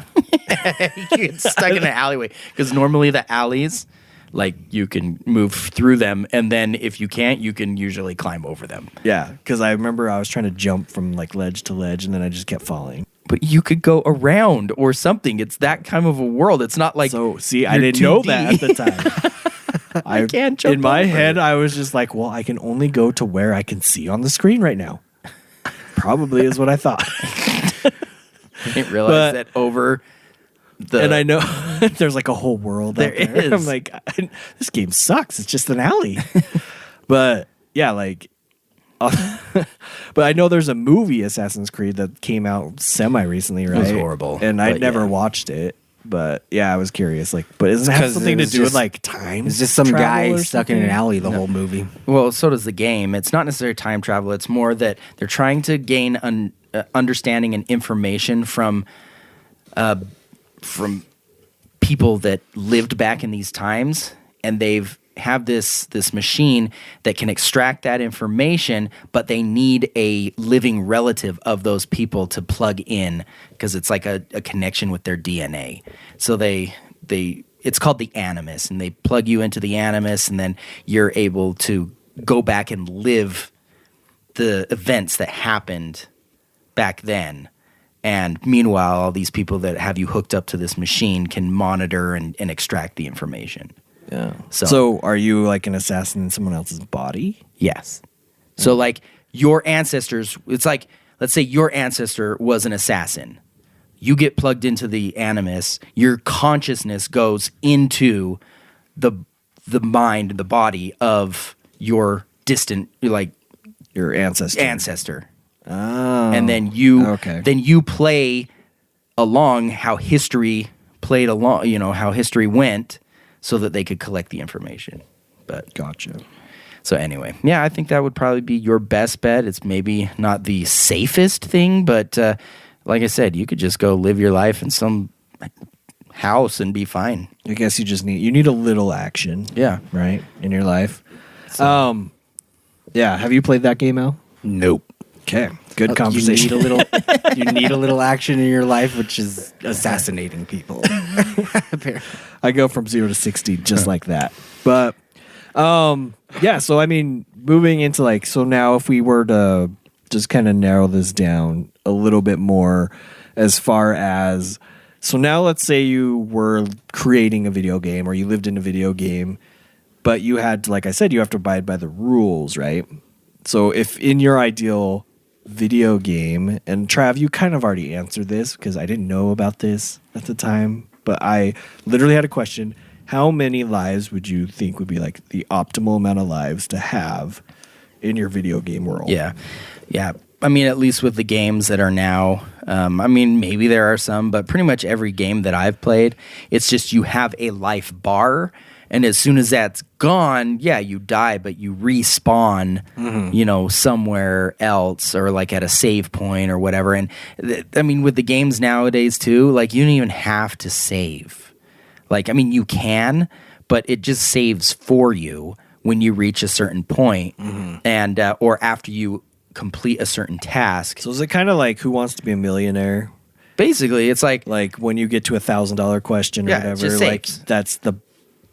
Speaker 2: You get stuck in an alleyway because normally the alleys, like you can move through them, and then if you can't, you can usually climb over them.
Speaker 3: Yeah, because I remember I was trying to jump from like ledge to ledge, and then I just kept falling.
Speaker 2: But you could go around or something. It's that kind of a world. It's not like
Speaker 3: So see, I
Speaker 2: you're
Speaker 3: didn't know
Speaker 2: 2D.
Speaker 3: that at the time.
Speaker 2: I can't jump
Speaker 3: in my
Speaker 2: over
Speaker 3: head.
Speaker 2: it.
Speaker 3: I was just like, well, I can only go to where I can see on the screen right now. Probably is what I thought.
Speaker 2: I didn't realize that over the.
Speaker 3: And I know there's like a whole world
Speaker 2: There
Speaker 3: out there.
Speaker 2: is.
Speaker 3: I'm like, this game sucks. It's just an alley. But yeah, but I know there's a movie Assassin's Creed that came out semi recently, right?
Speaker 2: was horrible,
Speaker 3: and I
Speaker 2: but
Speaker 3: never
Speaker 2: yeah.
Speaker 3: watched it. But yeah, I was curious. Like, but doesn't it have
Speaker 4: 'Cause
Speaker 3: something
Speaker 4: it
Speaker 3: to
Speaker 4: was
Speaker 3: do with
Speaker 4: just-
Speaker 3: like time?
Speaker 4: It's just some
Speaker 3: travel
Speaker 4: guy
Speaker 3: or
Speaker 4: stuck in an
Speaker 3: something?
Speaker 4: alley the whole movie.
Speaker 2: Well, so does the game. It's not necessarily time travel. It's more that they're trying to gain understanding and information from people that lived back in these times, and they've have this machine that can extract that information, but they need a living relative of those people to plug in because it's like a connection with their DNA. So it's called the Animus, and they plug you into the Animus, and then you're able to go back and live the events that happened back then. And meanwhile, all these people that have you hooked up to this machine can monitor and extract the information.
Speaker 3: Yeah.
Speaker 2: So-
Speaker 3: So are you like an assassin in someone else's body?
Speaker 2: Yes. So like your ancestors, it's like, let's say your ancestor was an assassin. You get plugged into the Animus, your consciousness goes into the mind, the body of your distant, like
Speaker 3: Your ancestor. Oh.
Speaker 2: And then you play along how history played along, how history went so that they could collect the information. But
Speaker 3: Gotcha.
Speaker 2: so anyway, yeah, I think that would probably be your best bet. It's maybe not the safest thing, but like I said, you could just go live your life in some house and be fine.
Speaker 3: I guess you need a little action.
Speaker 2: Yeah.
Speaker 3: Right? In your life. Yeah. Have you played that game, Al?
Speaker 4: Nope.
Speaker 3: Okay. Good conversation.
Speaker 4: You need a little action in your life, which is assassinating people.
Speaker 3: I go from 0 to 60 just like that. But yeah, so I mean, moving into so now if we were to just kind of narrow this down a little bit more as far as, so now let's say you were creating a video game or you lived in a video game, but you had to, like I said, you have to abide by the rules, right? So if in your ideal video game, and Trav, you kind of already answered this because I didn't know about this at the time, but I literally had a question. How many lives would you think would be like the optimal amount of lives to have in your video game world?
Speaker 2: Yeah. I mean, at least with the games that are now, I mean, maybe there are some, but pretty much every game that I've played, it's just you have a life bar. And as soon as that's gone, yeah, you die, but you respawn, somewhere else or like at a save point or whatever. And I mean, with the games nowadays too, like you don't even have to save. Like, I mean, you can, but it just saves for you when you reach a certain point. And, or after you complete a certain task.
Speaker 3: So is it kind of like Who Wants to Be a Millionaire?
Speaker 2: Basically, it's like
Speaker 3: when you get to $1,000 question or
Speaker 2: Yeah,
Speaker 3: whatever,
Speaker 2: just
Speaker 3: like
Speaker 2: saves.
Speaker 3: that's the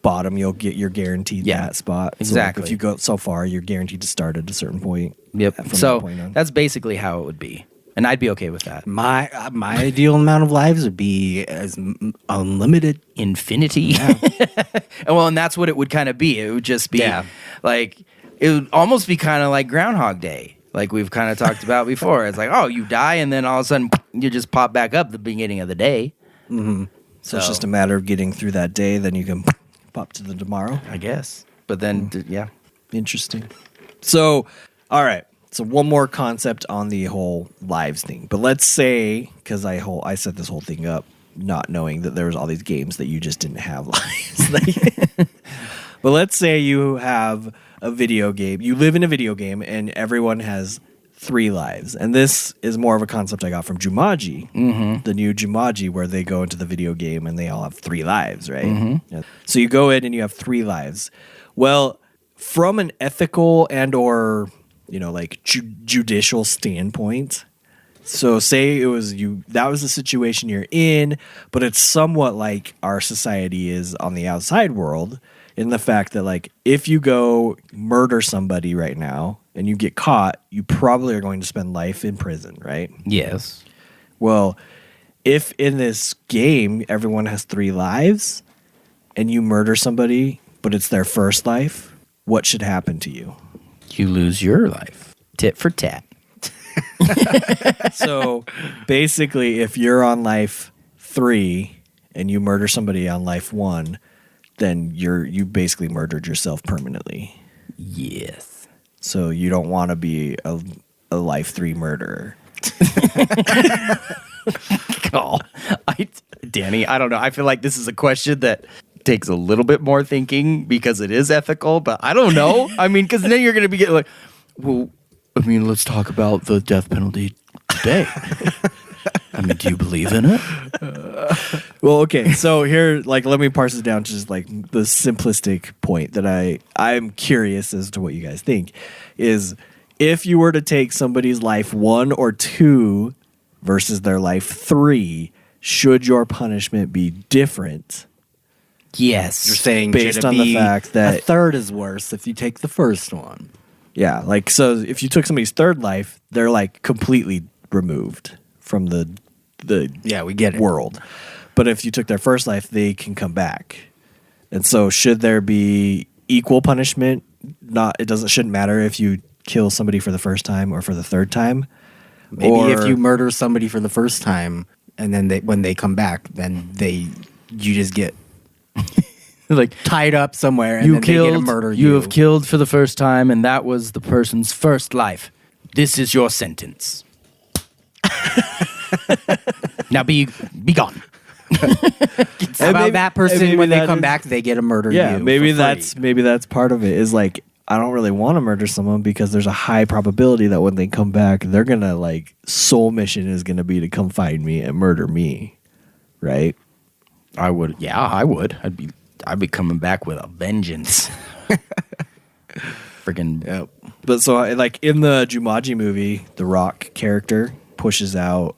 Speaker 3: bottom. You're guaranteed that spot.
Speaker 2: Exactly.
Speaker 3: So if you go so far, you're guaranteed to start at a certain point.
Speaker 2: Yep.
Speaker 3: From
Speaker 2: So
Speaker 3: that point on.
Speaker 2: that's basically how it would be, and I'd be okay with that.
Speaker 4: My ideal amount of lives would be as unlimited.
Speaker 2: Infinity. And that's what it would kind of be. It would just be like, it would almost be kind of like Groundhog Day, like we've kind of talked about before. It's like, oh, you die, and then all of a sudden you just pop back up at the beginning of the day.
Speaker 3: Mm-hmm. So it's just a matter of getting through that day. Then you can pop to the tomorrow,
Speaker 2: I guess. But then,
Speaker 3: Interesting. So, all right. So one more concept on the whole lives thing. But let's say, because I set this whole thing up not knowing that there was all these games that you just didn't have lives. But let's say you have a video game. You live in a video game, and everyone has 3 lives. And this is more of a concept I got from Jumanji, the new Jumanji, where they go into the video game and they all have 3 lives, right? Yeah. So you go in and you have 3 lives. Well, from an ethical and or judicial standpoint, so say it was that was the situation you're in, but it's somewhat like our society is on the outside world, in the fact that like if you go murder somebody right now and you get caught, you probably are going to spend life in prison, right?
Speaker 2: yes.
Speaker 3: Well, if in this game everyone has 3 lives and you murder somebody, but it's their first life, what should happen to you?
Speaker 2: You lose your life. Tit for tat.
Speaker 3: So basically, if you're on life 3 and you murder somebody on life 1, then you basically murdered yourself permanently.
Speaker 2: Yes.
Speaker 3: So you don't want to be a life 3 murderer.
Speaker 2: Oh, Danny, I don't know. I feel like this is a question that takes a little bit more thinking because it is ethical, but I don't know. I mean, because then you're going to be getting like, well, I mean, let's talk about the death penalty today. I mean, do you believe in it?
Speaker 3: Well, okay. So here, let me parse it down to just like the simplistic point that I'm curious as to what you guys think is, if you were to take somebody's life 1 or 2 versus their life 3, should your punishment be different?
Speaker 2: Yes.
Speaker 4: You're saying
Speaker 3: Based on the fact that
Speaker 4: a third is worse if you take the first one.
Speaker 3: Yeah, so if you took somebody's 3rd life, they're like completely removed from the
Speaker 4: we get it.
Speaker 3: world. But if you took their 1st life, they can come back. And so should there be equal punishment? Shouldn't matter if you kill somebody for the 1st time or for the 3rd time.
Speaker 4: Maybe if you murder somebody for the 1st time and then when they come back, then you just get
Speaker 2: like
Speaker 4: tied up somewhere and
Speaker 2: you
Speaker 4: then
Speaker 2: killed,
Speaker 4: they get to murder you.
Speaker 2: You have killed for the first time, and that was the person's 1st life. This is your sentence. Now be gone.
Speaker 4: How about that person when they come back, they get to murder you?
Speaker 3: Yeah, maybe that's part of it. Is like, I don't really want to murder someone because there's a high probability that when they come back, they're gonna soul mission is gonna be to come find me and murder me, right?
Speaker 2: I would. Yeah, I would. I'd be coming back with a vengeance. Freaking.
Speaker 3: Yep. But so in the Jumanji movie, the Rock character pushes out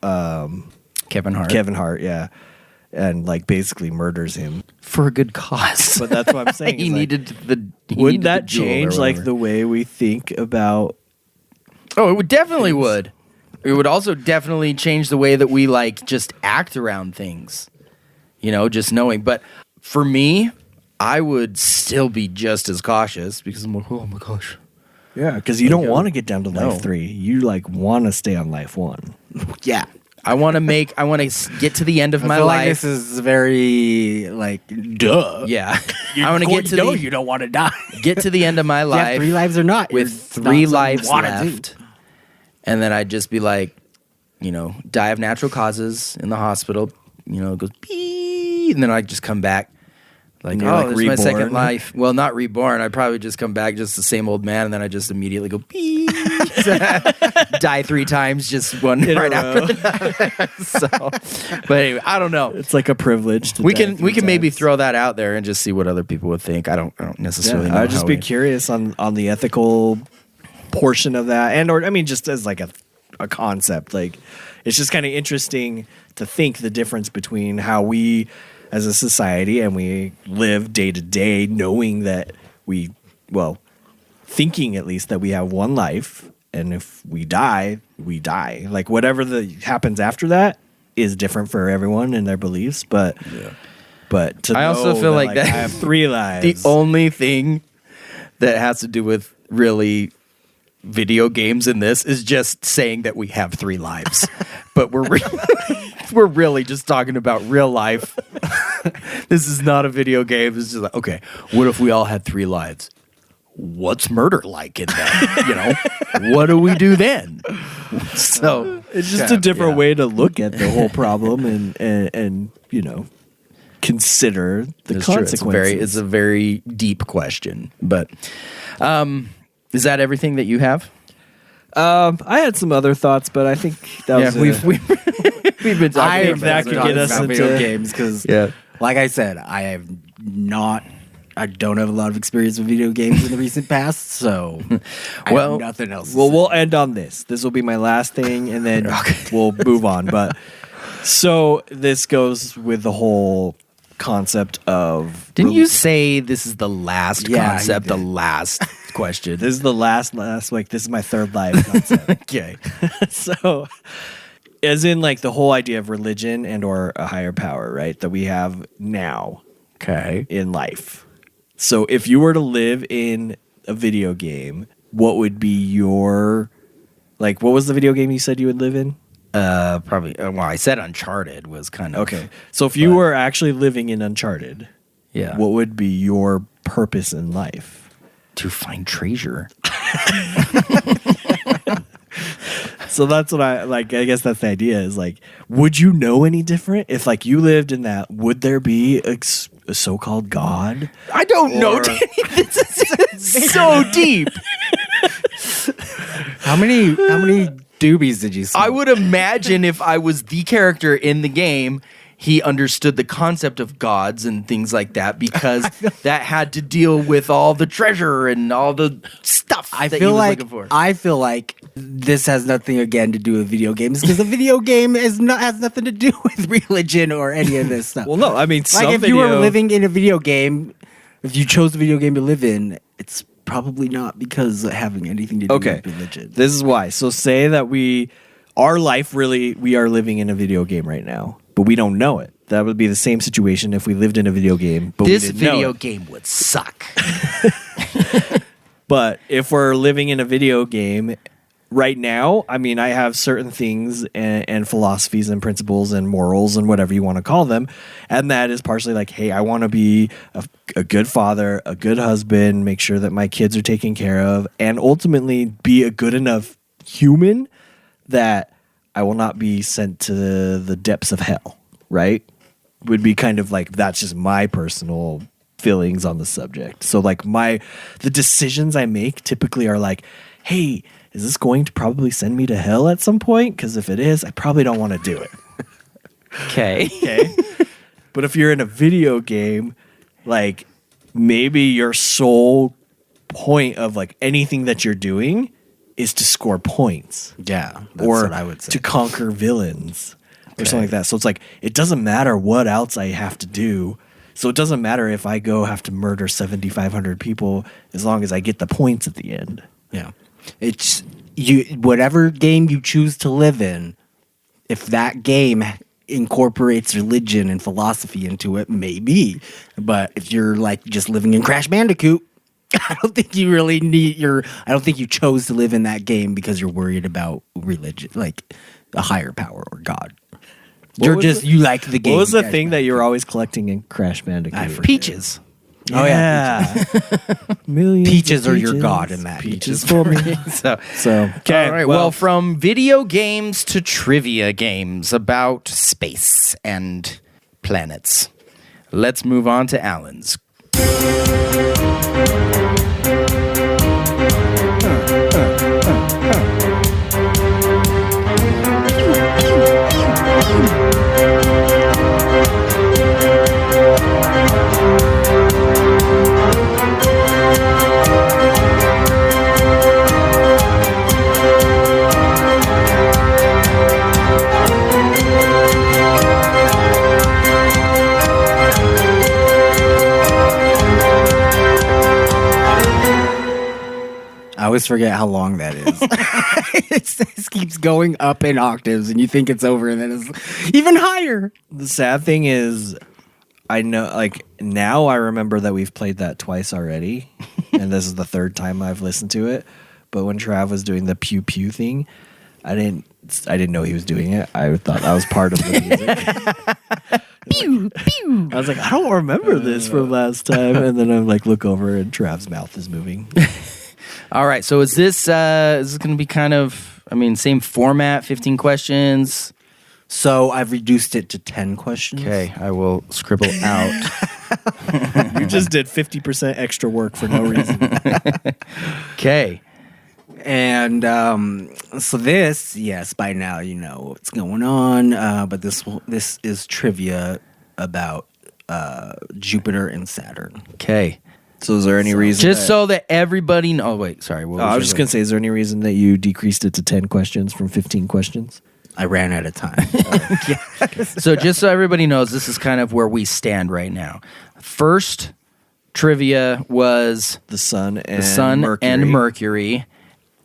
Speaker 2: Kevin Hart.
Speaker 3: Kevin Hart, yeah. And basically murders him
Speaker 2: for a good cause.
Speaker 3: But that's what I'm saying.
Speaker 2: He needed
Speaker 3: wouldn't that change the way we think about?
Speaker 2: Oh, it would definitely would. It would also definitely change the way that we just act around things. Just knowing. But for me, I would still be just as cautious because I'm like, oh my gosh.
Speaker 3: Yeah, because you don't want to get down to life 3. You want to stay on life 1.
Speaker 4: Yeah.
Speaker 2: I want to get to the end of my
Speaker 4: feel
Speaker 2: life.
Speaker 4: Like this is very duh.
Speaker 2: Yeah. I want to get to
Speaker 4: you don't want to die.
Speaker 2: Get to the end of my life.
Speaker 4: Yeah, 3 lives or not.
Speaker 2: With 3 lives left. And then I'd just be die of natural causes in the hospital. It goes beep, and then I'd just come back. This is my
Speaker 3: reborn.
Speaker 2: 2nd life. Well, not reborn. I'd probably just come back just the same old man, and then I just immediately go beep. Die 3 times, just one right after the So, but anyway, I don't know.
Speaker 3: It's like a privilege. To
Speaker 2: we can maybe throw that out there and just see what other people would think. I don't necessarily know.
Speaker 3: I'd just be curious on the ethical portion of that, and or I mean, just as like a concept, like it's just kind of interesting to think the difference between how we as a society and we live day to day, knowing that thinking at least that we have one life, and if we die, we die. Like whatever happens after that is different for everyone and their beliefs, but
Speaker 2: I also feel like that
Speaker 3: I have 3 lives.
Speaker 2: The only thing that has to do with really video games in this is just saying that we have 3 lives. But we're really just talking about real life. This is not a video game. This is just like, okay, what if we all had 3 lives? What's murder like in that? What do we do then? So
Speaker 3: it's just a different way to look at the whole problem and consider the consequences.
Speaker 2: It's a very deep question. But is that everything that you have?
Speaker 3: I had some other thoughts, but I think that was
Speaker 2: we've been talking about
Speaker 3: that could get us into
Speaker 4: video games because, like I said, I don't have a lot of experience with video games in the recent past, so I have nothing else.
Speaker 3: Well, we'll end on this. This will be my last thing, and then we'll move on. But so this goes with the whole concept of.
Speaker 2: Didn't you say this is the last concept, the last question?
Speaker 3: This is the last. Like this is my 3rd life concept.
Speaker 2: Okay,
Speaker 3: so. As in, like the whole idea of religion and or a higher power, right? That we have now, in life. So if you were to live in a video game, what would be your, like, what was the video game you said you would live in?
Speaker 2: Probably. Well, I said Uncharted was kind of
Speaker 3: okay. So if you were actually living in Uncharted,
Speaker 2: yeah,
Speaker 3: what would be your purpose in life?
Speaker 2: To find treasure.
Speaker 3: So that's what I like. I guess that's the idea. Is like, would you know any different if, like, you lived in that? Would there be a so-called God?
Speaker 2: I don't know. This is so deep.
Speaker 4: How many doobies did you see?
Speaker 2: I would imagine if I was the character in the game, he understood the concept of gods and things like that because that had to deal with all the treasure and all the stuff that he was looking for.
Speaker 4: I feel like this has nothing again to do with video games because the video game has nothing to do with religion or any of this stuff.
Speaker 3: Well, no, I mean,
Speaker 4: like if you were living in a video game, if you chose the video game to live in, it's probably not because of having anything to do with religion.
Speaker 3: This is why. So say that we are living in a video game right now, but we don't know it. That would be the same situation if we lived in a video game, but
Speaker 2: this
Speaker 3: we didn't know
Speaker 2: video
Speaker 3: it.
Speaker 2: game would suck.
Speaker 3: But if we're living in a video game right now, I mean, I have certain things and philosophies and principles and morals and whatever you want to call them. And that is partially like, hey, I want to be a good father, a good husband, make sure that my kids are taken care of, and ultimately be a good enough human that I will not be sent to the depths of hell, right? Would be kind of like, that's just my personal feelings on the subject. So like the decisions I make typically are like, hey, is this going to probably send me to hell at some point? Because if it is, I probably don't want to do it. Okay. But if you're in a video game, like maybe your sole point of like anything that you're doing is to score points.
Speaker 4: Yeah. That's
Speaker 3: or
Speaker 4: what I would say.
Speaker 3: To conquer villains or something like that. So it's like, it doesn't matter what else I have to do. So it doesn't matter if I have to murder 7,500 people as long as I get the points at the end.
Speaker 4: Yeah. It's whatever game you choose to live in, if that game incorporates religion and philosophy into it, maybe. But if you're like just living in Crash Bandicoot, I don't think you really I don't think you chose to live in that game because you're worried about religion, like a higher power or God. You like the game.
Speaker 3: What was the thing that you were always collecting in Crash Bandicoot?
Speaker 2: Peaches.
Speaker 3: Oh yeah,
Speaker 4: peaches are your god in that.
Speaker 3: Peaches for me.
Speaker 2: So
Speaker 3: okay.
Speaker 2: All right. Well, from video games to trivia games about space and planets, let's move on to Alan's.
Speaker 4: I always forget how long that is. It keeps going up in octaves, and you think it's over, and then it's even higher.
Speaker 3: The sad thing is, I know, like, now I remember that we've played that twice already, and this is the third time I've listened to it. But when Trav was doing the pew pew thing, I didn't know he was doing it. I thought that was part of the music.
Speaker 4: Pew, pew.
Speaker 3: I was like, I don't remember this from last time. And then I'm like, look over, and Trav's mouth is moving.
Speaker 2: All right. So is this going to be kind of, same format, 15 questions?
Speaker 4: So I've reduced it to 10 questions.
Speaker 2: Okay. I will scribble out.
Speaker 3: You just did 50% extra work for no reason.
Speaker 2: Okay.
Speaker 4: And so this, yes, by now you know what's going on. But this is trivia about Jupiter and Saturn.
Speaker 2: Okay.
Speaker 3: So is there any reason?
Speaker 2: Just so that everybody know. Oh, wait, sorry. What
Speaker 3: I was just going to say, is there any reason that you decreased it to 10 questions from 15 questions?
Speaker 4: I ran out of time.
Speaker 2: So just so everybody knows, this is kind of where we stand right now. First trivia was
Speaker 3: The sun and Mercury.
Speaker 2: and Mercury.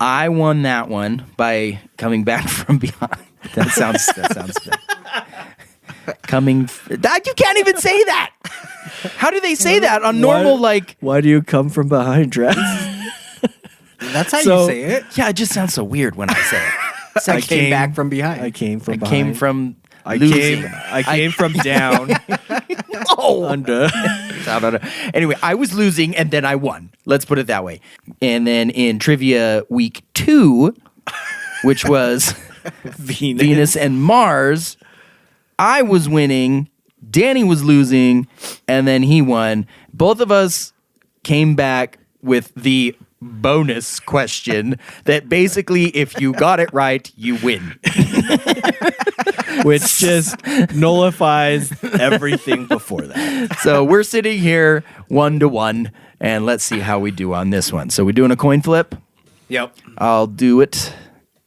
Speaker 2: I won that one by coming back from behind. That sounds bad. You can't even say that. How do they say that on normal,
Speaker 3: Why do you come from behind, Trav?
Speaker 4: That's how you say it.
Speaker 2: Yeah, it just sounds so weird when I say it.
Speaker 4: So I came back from behind.
Speaker 3: I came from
Speaker 2: I
Speaker 3: behind.
Speaker 2: came from
Speaker 3: I
Speaker 2: losing.
Speaker 3: came from down.
Speaker 2: Oh,
Speaker 3: Under.
Speaker 2: Anyway, I was losing and then I won. Let's put it that way. And then in trivia week 2, which was Venus and Mars, I was winning, Danny was losing, and then he won. Both of us came back with the bonus question that basically, if you got it right, you win.
Speaker 3: Which just nullifies everything before that.
Speaker 2: So we're sitting here 1-1, and let's see how we do on this one. So we're doing a coin flip?
Speaker 4: Yep.
Speaker 2: I'll do it.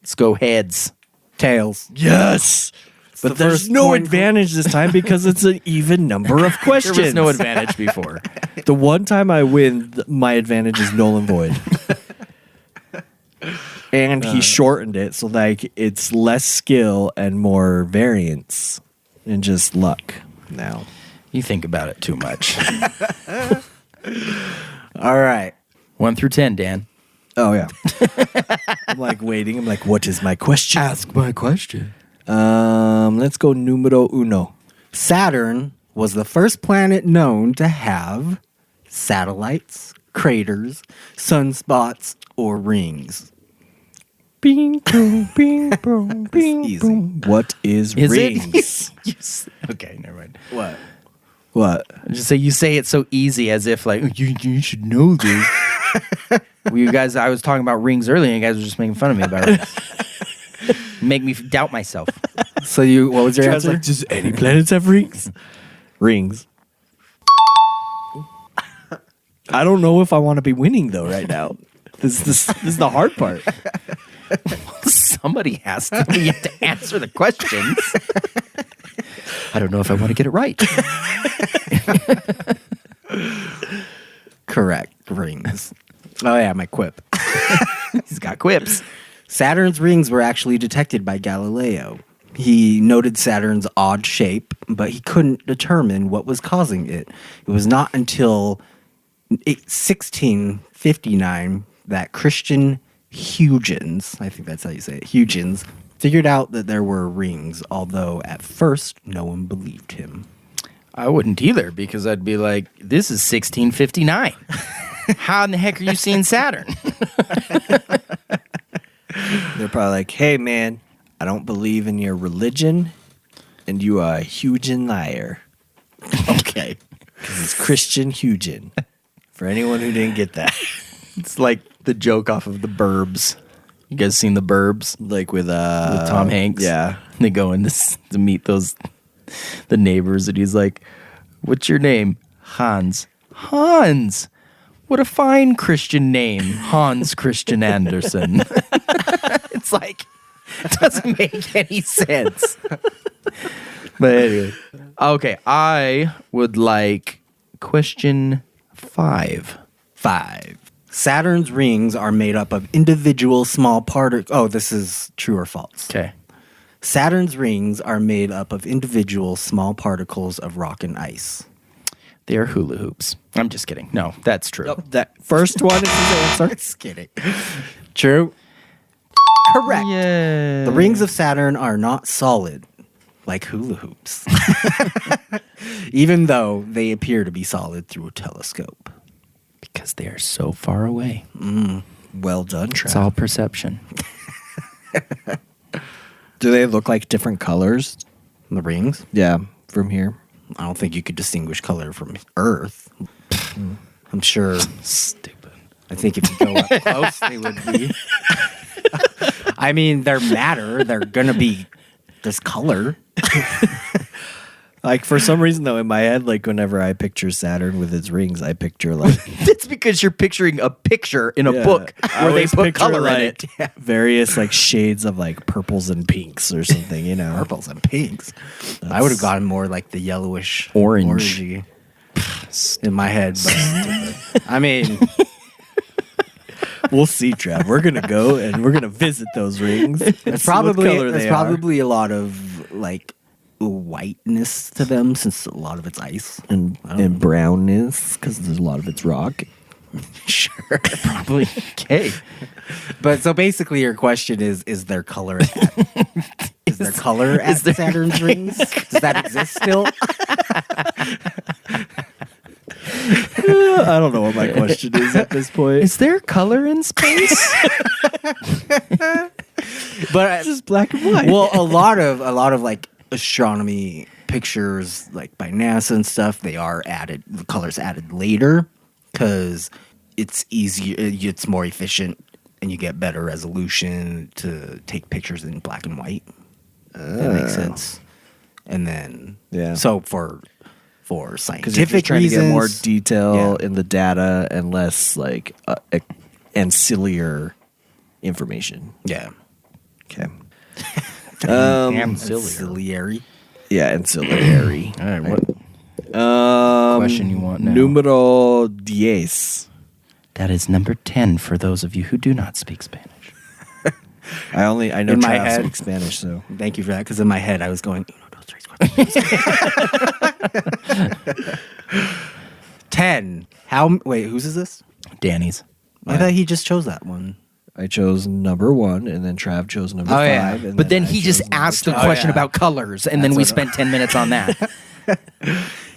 Speaker 2: Let's go heads.
Speaker 4: Tails.
Speaker 3: Yes! But
Speaker 4: the
Speaker 3: there's
Speaker 4: first
Speaker 3: no
Speaker 4: coin
Speaker 3: advantage this time because it's an even number of questions.
Speaker 2: There was no advantage before.
Speaker 3: The one time I win, my advantage is null and void. And he shortened it so like it's less skill and more variance and just luck now.
Speaker 2: You think about it too much.
Speaker 4: All right.
Speaker 2: 1 through 10, Dan.
Speaker 3: Oh, yeah. I'm like waiting. I'm like, what is my question?
Speaker 2: Ask my question.
Speaker 3: Let's go numero uno.
Speaker 4: Saturn was the first planet known to have satellites, craters, sunspots, or rings.
Speaker 3: Bing, boom, bing, boom, bing,
Speaker 4: easy.
Speaker 3: boom. What is rings?
Speaker 2: It? Okay, never mind.
Speaker 3: What?
Speaker 2: Just say you say it so easy as if like you should know this. Well, you guys, I was talking about rings earlier, and you guys were just making fun of me about it. Make me doubt myself.
Speaker 4: So what was your answer?
Speaker 3: Like, does any planets have rings? Rings. I don't know if I want to be winning though right now. This is the hard part.
Speaker 2: Somebody has to. We have to answer the questions. I don't know if I want to get it right.
Speaker 4: Correct. Rings. Oh, yeah, my quip.
Speaker 2: He's got quips.
Speaker 4: Saturn's rings were actually detected by Galileo. He noted Saturn's odd shape, but he couldn't determine what was causing it. It was not until 1659 that Christian Huygens, I think that's how you say it, Huygens, figured out that there were rings, although at first no one believed him.
Speaker 2: I wouldn't either, because I'd be like, this is 1659. How in the heck are you seeing Saturn?
Speaker 3: They're probably like, hey man, I don't believe in your religion, and you are a Huygen liar.
Speaker 2: Okay.
Speaker 3: Because it's Christian Huygen. For anyone who didn't get that.
Speaker 2: It's like the joke off of The Burbs. You guys seen The Burbs?
Speaker 3: Like with
Speaker 2: Tom Hanks?
Speaker 3: Yeah.
Speaker 2: They go in to meet the neighbors, and he's like, what's your name? Hans. Hans! What a fine Christian name. Hans Christian Andersen. It's like, it doesn't make any sense. But anyway. Okay, I would like question 5.
Speaker 4: Saturn's rings are made up of individual small particles. Oh, this is true or false.
Speaker 2: Okay.
Speaker 4: Saturn's rings are made up of individual small particles of rock and ice.
Speaker 2: They are hula hoops. I'm just kidding. No, that's true.
Speaker 3: That first one is his answer.
Speaker 4: Just kidding. True. Correct.
Speaker 2: Yeah.
Speaker 4: The rings of Saturn are not solid, like hula hoops, even though they appear to be solid through a telescope.
Speaker 2: Because they are so far away.
Speaker 3: Well done, Trav.
Speaker 2: It's all perception.
Speaker 3: Do they look like different colors?
Speaker 4: The rings?
Speaker 3: Yeah, from here.
Speaker 4: I don't think you could distinguish color from Earth. I'm sure.
Speaker 2: Stupid.
Speaker 4: I think if you go up close, they would be. I mean, they're matter. They're going to be this color.
Speaker 3: Like, for some reason, though, in my head, like, whenever I picture Saturn with its rings, I picture, like...
Speaker 2: It's because you're picturing a picture in a book
Speaker 3: I
Speaker 2: where they
Speaker 3: always
Speaker 2: put
Speaker 3: picture,
Speaker 2: color
Speaker 3: like,
Speaker 2: in it.
Speaker 3: various, like, shades of, like, purples and pinks or something, you know?
Speaker 4: Purples and pinks. I would have gotten more like the yellowish
Speaker 2: Orange.
Speaker 4: orangey in my head. But I mean,
Speaker 3: We'll see, Trav. We're going to go and we're going to visit those rings.
Speaker 4: there's probably a lot of like whiteness to them since a lot of it's ice.
Speaker 3: And brownness, because there's a lot of it's rock.
Speaker 4: Sure, probably. Okay. But so basically your question is there color at Saturn's rings? Does that exist still?
Speaker 3: I don't know what my question is at this point.
Speaker 2: Is there color in space?
Speaker 4: But
Speaker 3: It's just black and white.
Speaker 4: well, a lot of like astronomy pictures, like by NASA and stuff, they are added. The colors added later because it's easier. It's more efficient, and you get better resolution to take pictures in black and white. That makes sense. And then so for
Speaker 3: because you're
Speaker 4: scientific
Speaker 3: just trying
Speaker 4: reasons,
Speaker 3: to get more detail
Speaker 4: Yeah.
Speaker 3: in the data and less like ancillary information.
Speaker 4: yeah,
Speaker 3: Okay.
Speaker 4: ancillary.
Speaker 3: Yeah, ancillary.
Speaker 2: All right, what question you want now?
Speaker 3: Numero 10.
Speaker 2: That is number 10 for those of you who do not speak Spanish.
Speaker 3: I know
Speaker 4: In my
Speaker 3: Trav
Speaker 4: head-
Speaker 3: speaks Spanish, so
Speaker 4: Thank you for that, because in my head I was going 1, 2, 3, 4. 10. Whose is this?
Speaker 2: Danny's.
Speaker 4: I thought he just chose that one.
Speaker 3: I chose number 1, and then Trav chose number 5.
Speaker 4: yeah.
Speaker 3: And
Speaker 2: But then
Speaker 3: I
Speaker 2: he
Speaker 3: chose
Speaker 2: just
Speaker 3: number
Speaker 2: asked the
Speaker 3: 10.
Speaker 2: question
Speaker 4: yeah.
Speaker 2: about colors, and then we spent 10 minutes on that.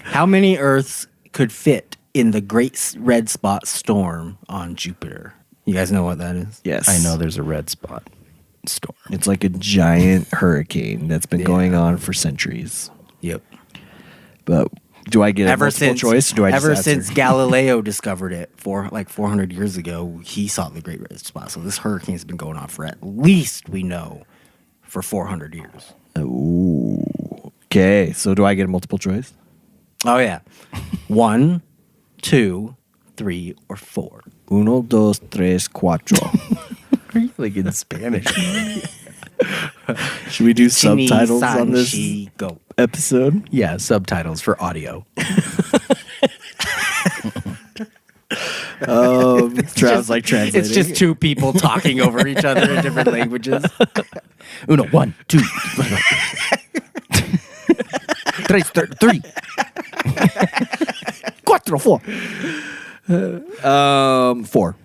Speaker 4: How many Earths could fit in the Great Red Spot storm on Jupiter? You guys know what that is?
Speaker 3: Yes.
Speaker 2: I know there's a red spot storm.
Speaker 3: It's like a giant hurricane that's been
Speaker 4: Yeah.
Speaker 3: going on for centuries.
Speaker 4: Yep.
Speaker 3: But do I get a multiple choice, or do I just
Speaker 4: ever
Speaker 3: answer?
Speaker 4: since Galileo discovered it 400 years ago, he saw the Great Red Spot. So this hurricane has been going on for at least, we know, for 400 years.
Speaker 3: Ooh. Okay, so do I get a multiple choice?
Speaker 4: Oh yeah. 1, 2, 3, or 4.
Speaker 3: 1, 2, 3, 4.
Speaker 2: Like in Spanish.
Speaker 3: Should we do subtitles on this
Speaker 4: Go.
Speaker 3: episode?
Speaker 2: Yeah, subtitles for audio.
Speaker 3: Trav's like translating.
Speaker 4: It's just two people talking over each other in different languages.
Speaker 2: 1, 2, 3, 3.
Speaker 3: 4. 4.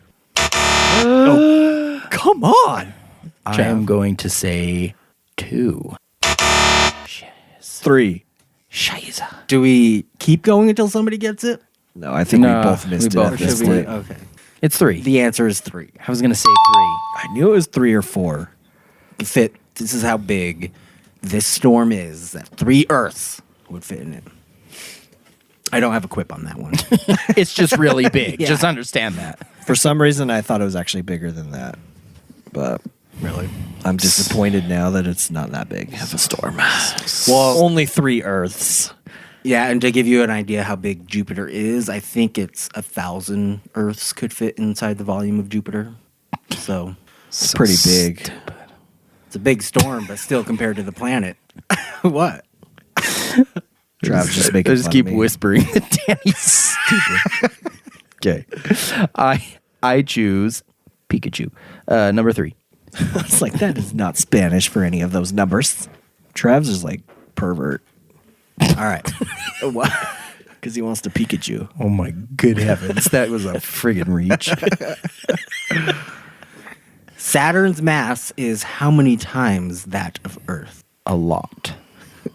Speaker 3: Come on.
Speaker 2: I am going to say 2.
Speaker 3: 3.
Speaker 2: Scheiße.
Speaker 4: Do we keep going until somebody gets it?
Speaker 3: No, I think
Speaker 2: No,
Speaker 3: we both missed
Speaker 2: we
Speaker 3: it
Speaker 2: both
Speaker 3: at this
Speaker 2: missed it.
Speaker 3: point.
Speaker 4: Okay.
Speaker 2: It's 3.
Speaker 4: The answer is 3.
Speaker 2: I was going to say 3.
Speaker 3: I knew it was 3 or 4.
Speaker 4: Fit. This is how big this storm is. That 3 Earths would fit in it. I don't have a quip on that one.
Speaker 2: It's just really big.
Speaker 4: Yeah.
Speaker 2: Just understand that.
Speaker 3: For some reason, I thought it was actually bigger than that. But
Speaker 4: Really?
Speaker 3: I'm disappointed now that it's not that big of a storm.
Speaker 4: Well,
Speaker 3: Only 3 Earths.
Speaker 4: yeah, and to give you an idea how big Jupiter is, I think it's 1,000 Earths could fit inside the volume of Jupiter. So
Speaker 3: It's pretty big.
Speaker 2: Stupid.
Speaker 4: it's a big storm, but still compared to the planet. What?
Speaker 3: Trav just making
Speaker 2: I just
Speaker 3: fun
Speaker 2: keep
Speaker 3: of me.
Speaker 2: whispering that Danny's stupid. Okay. I choose Pikachu. Number 3.
Speaker 3: It's like, that is not Spanish for any of those numbers. Trav's is like pervert.
Speaker 4: All right.
Speaker 3: What? Because he wants to Pikachu.
Speaker 2: Oh my good heavens. That was a friggin' reach.
Speaker 4: Saturn's mass is how many times that of Earth?
Speaker 2: A lot.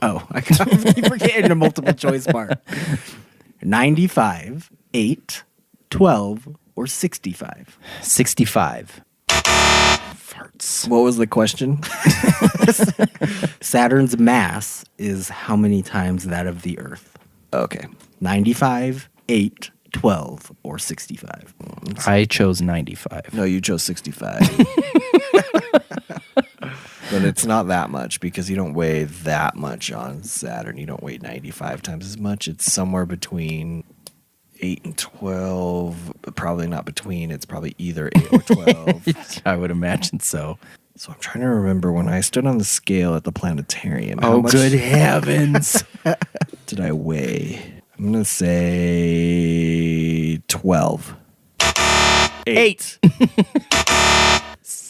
Speaker 4: Oh, I keep forgetting the multiple choice part. 95, 8, 12, or 65?
Speaker 2: 65. Farts.
Speaker 3: What was the question?
Speaker 4: Saturn's mass is how many times that of the Earth?
Speaker 3: Okay.
Speaker 4: 95, 8, 12, or 65?
Speaker 2: I chose 95.
Speaker 3: No, you chose 65. But it's not that much because you don't weigh that much on Saturn. You don't weigh 95 times as much. It's somewhere between 8 and 12, but probably not between. It's probably either 8 or 12.
Speaker 2: I would imagine so.
Speaker 3: So I'm trying to remember when I stood on the scale at the planetarium.
Speaker 2: Oh,
Speaker 3: much
Speaker 2: good heavens.
Speaker 3: did I weigh? I'm going to say 12.
Speaker 2: 8.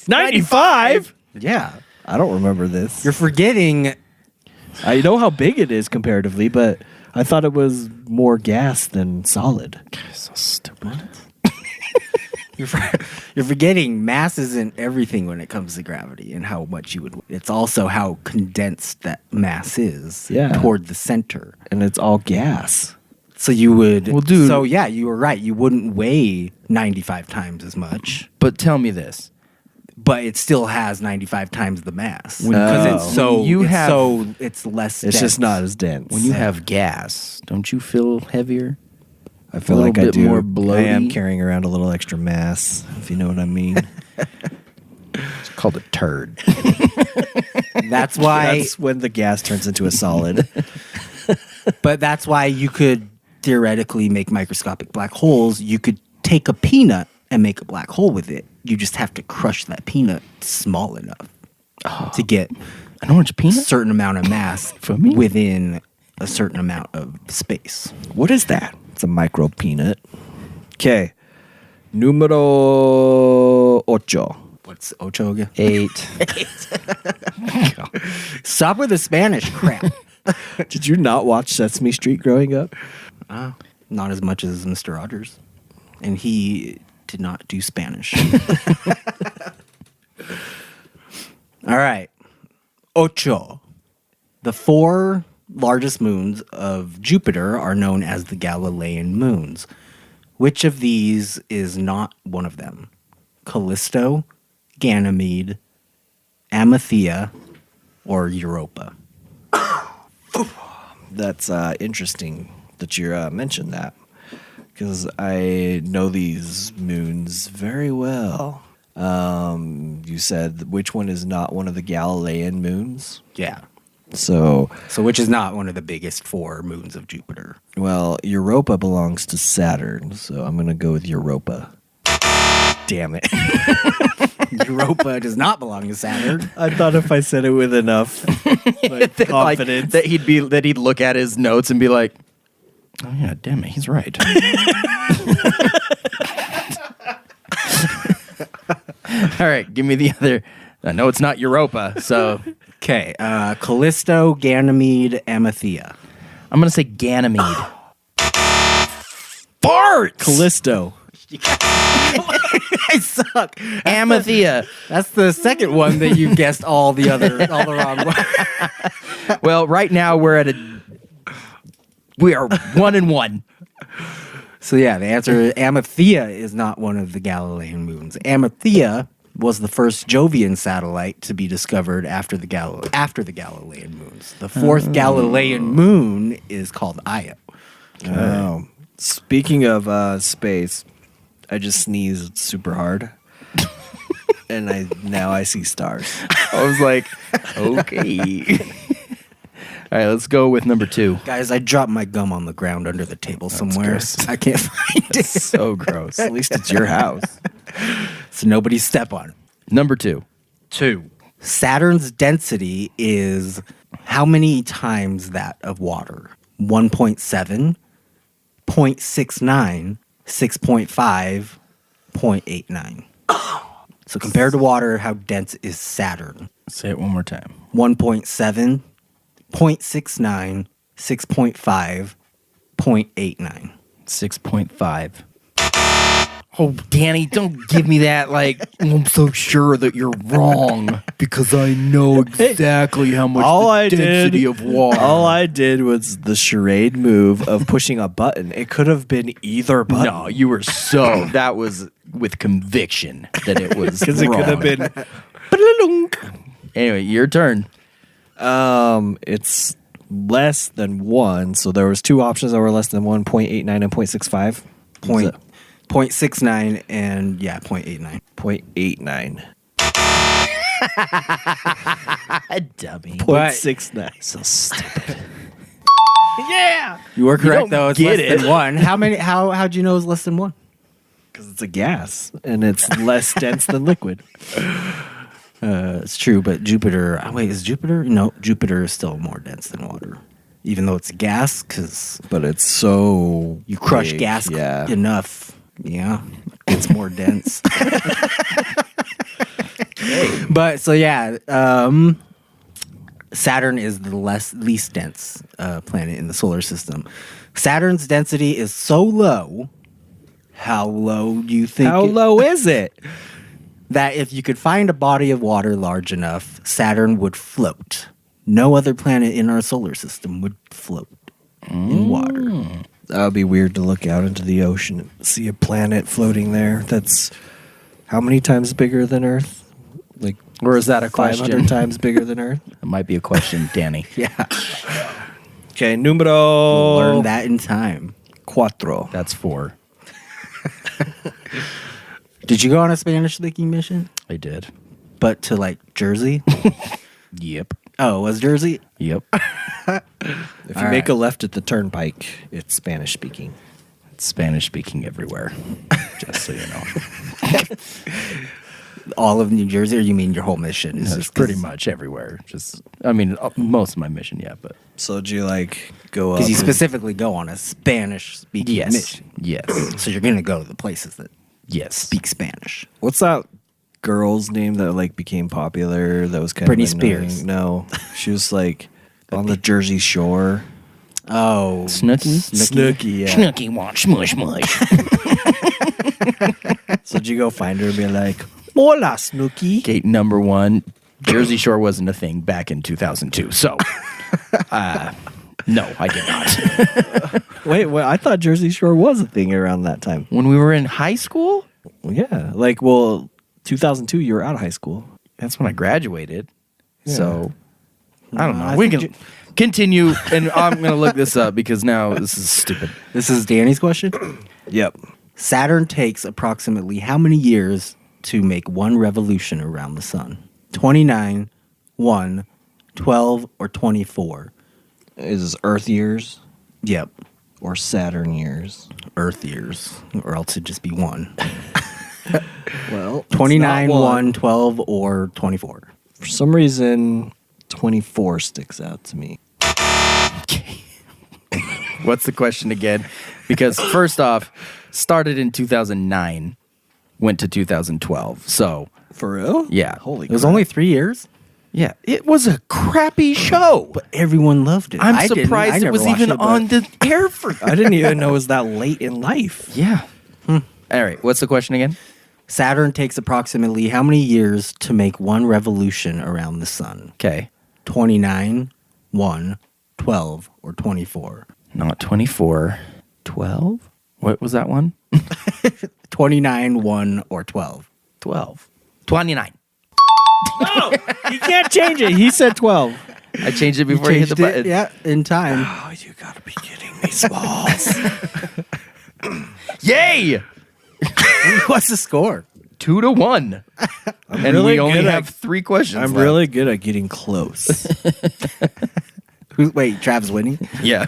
Speaker 2: 95?
Speaker 4: Yeah.
Speaker 3: I don't remember this.
Speaker 4: You're forgetting.
Speaker 3: I know how big it is comparatively, but I thought it was more gas than solid.
Speaker 2: So stupid.
Speaker 4: You're forgetting mass isn't everything when it comes to gravity and how much you would. It's also how condensed that mass is toward the center.
Speaker 3: And it's all gas.
Speaker 4: So you would.
Speaker 2: Well, dude.
Speaker 4: So yeah, you were right. You wouldn't weigh 95 times as much,
Speaker 2: But tell me this.
Speaker 4: but it still has 95 times the mass
Speaker 2: When-
Speaker 4: because it's so.
Speaker 2: when you
Speaker 4: it's
Speaker 2: have-
Speaker 4: so it's less.
Speaker 3: It's
Speaker 4: dense.
Speaker 3: just not as dense.
Speaker 2: When you have gas, don't you feel heavier?
Speaker 3: I feel
Speaker 2: a
Speaker 3: like
Speaker 2: little
Speaker 3: I
Speaker 2: bit
Speaker 3: do.
Speaker 2: more
Speaker 3: I
Speaker 2: bloaty.
Speaker 3: am carrying around a little extra mass, if you know what I mean.
Speaker 2: It's called a turd.
Speaker 4: That's why.
Speaker 3: That's when the gas turns into a solid.
Speaker 4: But that's why you could theoretically make microscopic black holes. You could take a peanut and make a black hole with it. You just have to crush that peanut small enough to get
Speaker 2: An orange
Speaker 4: a
Speaker 2: peanut?
Speaker 4: certain amount of mass
Speaker 2: For me?
Speaker 4: within a certain amount of space.
Speaker 3: What is that? It's a micro peanut. Okay. Numero ocho.
Speaker 4: What's ocho again?
Speaker 2: 8.
Speaker 4: Stop with the Spanish crap.
Speaker 3: Did you not watch Sesame Street growing up?
Speaker 4: Not as much as Mr. Rogers. And he did not do Spanish. All right. Ocho. The 4 largest moons of Jupiter are known as the Galilean moons. Which of these is not one of them? Callisto, Ganymede, Amalthea, or Europa?
Speaker 3: That's interesting that you mentioned that. Because I know these moons very well. You said which one is not one of the Galilean moons?
Speaker 4: Yeah.
Speaker 3: So,
Speaker 4: So which is not one of the biggest 4 moons of Jupiter?
Speaker 3: well, Europa belongs to Saturn, so I'm going to go with Europa. Damn it.
Speaker 4: Europa does not belong to Saturn.
Speaker 3: I thought if I said it with enough confidence.
Speaker 2: That he'd look at his notes and be like, "Oh yeah, damn it, he's right." All right, give me the other. I know it's not Europa, so
Speaker 4: Okay, Callisto, Ganymede, Amalthea.
Speaker 2: I'm gonna say Ganymede. Farts.
Speaker 3: Callisto.
Speaker 4: I suck.
Speaker 2: Amalthea.
Speaker 4: That's the second one that you guessed all the wrong ones.
Speaker 2: Well, right now we are 1-1.
Speaker 4: So yeah, the answer is Amalthea is not one of the Galilean moons. Amalthea was the first Jovian satellite to be discovered after the Galilean moons. The 4th Galilean moon is called Io.
Speaker 3: Oh. Speaking of space, I just sneezed super hard. And now I see stars.
Speaker 2: I was like, okay. All right, let's go with number 2.
Speaker 4: Guys, I dropped my gum on the ground under the table somewhere.
Speaker 2: gross.
Speaker 4: I can't find it.
Speaker 2: So gross.
Speaker 3: At least it's your house.
Speaker 4: So nobody step on it.
Speaker 2: Number 2.
Speaker 4: 2. Saturn's density is how many times that of water? 1.7, 0.69, 6.5, 0.89. So compared to water, how dense is Saturn?
Speaker 2: Say it one more time.
Speaker 4: 1.7, 0.69, 6.5, 0.89.
Speaker 2: 6.5. Oh, Danny, don't give me that. Like, I'm so sure that you're wrong because I know exactly how much the density of water.
Speaker 3: All I did was the charade move of pushing a button. It could have been either button.
Speaker 2: No, you were so. That was with conviction that it was
Speaker 3: Because it could have been.
Speaker 2: Anyway, your turn.
Speaker 3: It's less than 1. So there was 2 options that were less than 1, 0.89 and 0.65.
Speaker 4: 0.69 and 0.89.
Speaker 3: 0.89.
Speaker 2: Dummy.
Speaker 3: 0.69.
Speaker 2: So stupid.
Speaker 3: Yeah.
Speaker 4: You were correct
Speaker 2: don't
Speaker 4: though. It's
Speaker 2: get
Speaker 4: less
Speaker 2: it.
Speaker 4: than 1. How'd you know it's less than 1?
Speaker 3: Because it's a gas and it's less dense than liquid.
Speaker 4: It's true, but Jupiter. Wait, is Jupiter? No, Jupiter is still more dense than water, even though it's a gas. Because
Speaker 3: But it's so
Speaker 4: you crush
Speaker 3: big,
Speaker 4: gas
Speaker 3: yeah.
Speaker 4: enough, it's more dense. But so Saturn is the least dense planet in the solar system. Saturn's density is so low. How low do you think?
Speaker 3: How low is it?
Speaker 4: That if you could find a body of water large enough, Saturn would float. No other planet in our solar system would float in water.
Speaker 3: That would be weird to look out into the ocean and see a planet floating there. That's how many times bigger than Earth? Like,
Speaker 2: Or is that a
Speaker 3: 500
Speaker 2: question?
Speaker 3: times bigger than Earth?
Speaker 2: It might be a question, Danny.
Speaker 4: Yeah.
Speaker 3: Okay, numero
Speaker 4: Learn that in time.
Speaker 3: cuatro.
Speaker 2: That's 4.
Speaker 4: Did you go on a Spanish-speaking mission?
Speaker 2: I did.
Speaker 4: But to like Jersey?
Speaker 2: Yep.
Speaker 4: Oh, was Jersey?
Speaker 2: Yep.
Speaker 3: If you make a left at the turnpike, it's Spanish speaking.
Speaker 2: It's Spanish speaking everywhere. Just so you know.
Speaker 4: All of New Jersey, or you mean your whole mission? Is
Speaker 2: It's
Speaker 4: just
Speaker 2: pretty much everywhere. Just, I mean, most of my mission, yeah, but
Speaker 3: So do you like go up?
Speaker 4: because you
Speaker 3: and-
Speaker 4: specifically go on a Spanish-speaking
Speaker 2: yes,
Speaker 4: mission.
Speaker 2: yes,
Speaker 4: So you're going to go to the places that
Speaker 2: yes.
Speaker 4: speak Spanish.
Speaker 3: What's that girl's name that like became popular? That was kind
Speaker 4: Britney
Speaker 3: of annoying?
Speaker 4: Spears.
Speaker 3: No, she was like on the Jersey Shore.
Speaker 4: Oh,
Speaker 2: Snooki?
Speaker 3: Snooki, yeah.
Speaker 2: Snooki wants smush mush.
Speaker 3: So did you go find her and be like, "Hola, Snooki"?
Speaker 2: Gate number 1. Jersey Shore wasn't a thing back in 2002. So, no, I did not.
Speaker 3: Wait, I thought Jersey Shore was a thing around that time.
Speaker 2: When we were in high school,
Speaker 3: Yeah, like 2002, you were out of high school.
Speaker 2: that's when I graduated. So, I don't know.
Speaker 4: I
Speaker 2: We
Speaker 4: think
Speaker 2: can continue, and I'm going to look this up because now this is stupid.
Speaker 4: this is Danny's question.
Speaker 3: Yep.
Speaker 4: Saturn takes approximately how many years to make one revolution around the sun? 29, 1, 12, or 24?
Speaker 3: Is Earth years
Speaker 4: Yep.
Speaker 3: or Saturn years?
Speaker 4: Earth years, or else it'd just be 1.
Speaker 3: Well,
Speaker 4: 29, 1, 12, or 24?
Speaker 3: For some reason, 24 sticks out to me.
Speaker 2: What's the question again? Because first off, started in 2009, went to 2012. So,
Speaker 3: For real?
Speaker 2: yeah.
Speaker 3: Holy
Speaker 4: It was
Speaker 3: crap.
Speaker 4: only 3 years,
Speaker 2: Yeah, it was a crappy show.
Speaker 4: but everyone loved it.
Speaker 2: I'm
Speaker 4: I didn't. I
Speaker 2: surprised it
Speaker 4: never
Speaker 2: was
Speaker 4: watched
Speaker 2: even
Speaker 4: it, but-
Speaker 2: on the air for.
Speaker 3: I didn't even know it was that late in life.
Speaker 2: Yeah. All right. What's the question again?
Speaker 4: Saturn takes approximately how many years to make one revolution around the sun?
Speaker 2: Okay.
Speaker 4: 29, 1, 12, or 24?
Speaker 2: Not 24. 12? What was that one?
Speaker 4: 29, 1, or 12?
Speaker 2: 12. 29.
Speaker 3: No, you can't change it. He said 12.
Speaker 2: I changed it before you hit the
Speaker 4: Changed it,
Speaker 2: button.
Speaker 4: yeah, in time.
Speaker 3: Oh, you gotta be kidding me, Smalls.
Speaker 2: Yay!
Speaker 4: What's the score?
Speaker 2: 2-1. And
Speaker 3: really
Speaker 2: we only
Speaker 3: good at-
Speaker 2: have 3 questions
Speaker 3: I'm
Speaker 2: left.
Speaker 3: really good at getting close.
Speaker 4: Wait, Trav's winning?
Speaker 2: Yeah.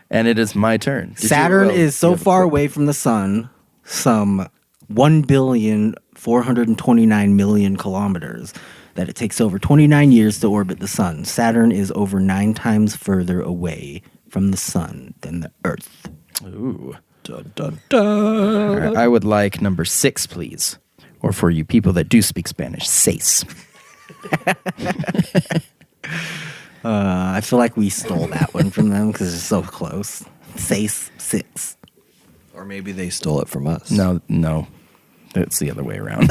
Speaker 2: And it is my turn. Did you-
Speaker 4: Saturn
Speaker 2: oh,
Speaker 4: is so
Speaker 2: you have a
Speaker 4: far
Speaker 2: quick-
Speaker 4: away from the sun, some 1,429,000,000 kilometers, that it takes over 29 years to orbit the sun. Saturn is over 9 times further away from the sun than the Earth.
Speaker 2: Ooh.
Speaker 3: Dun, dun, dun.
Speaker 2: All right, I would like number 6, please. Or for you people that do speak Spanish, seis.
Speaker 4: I feel like we stole that one from them because it's so close. 6.
Speaker 3: Or maybe they stole it from us.
Speaker 2: No. It's the other way around.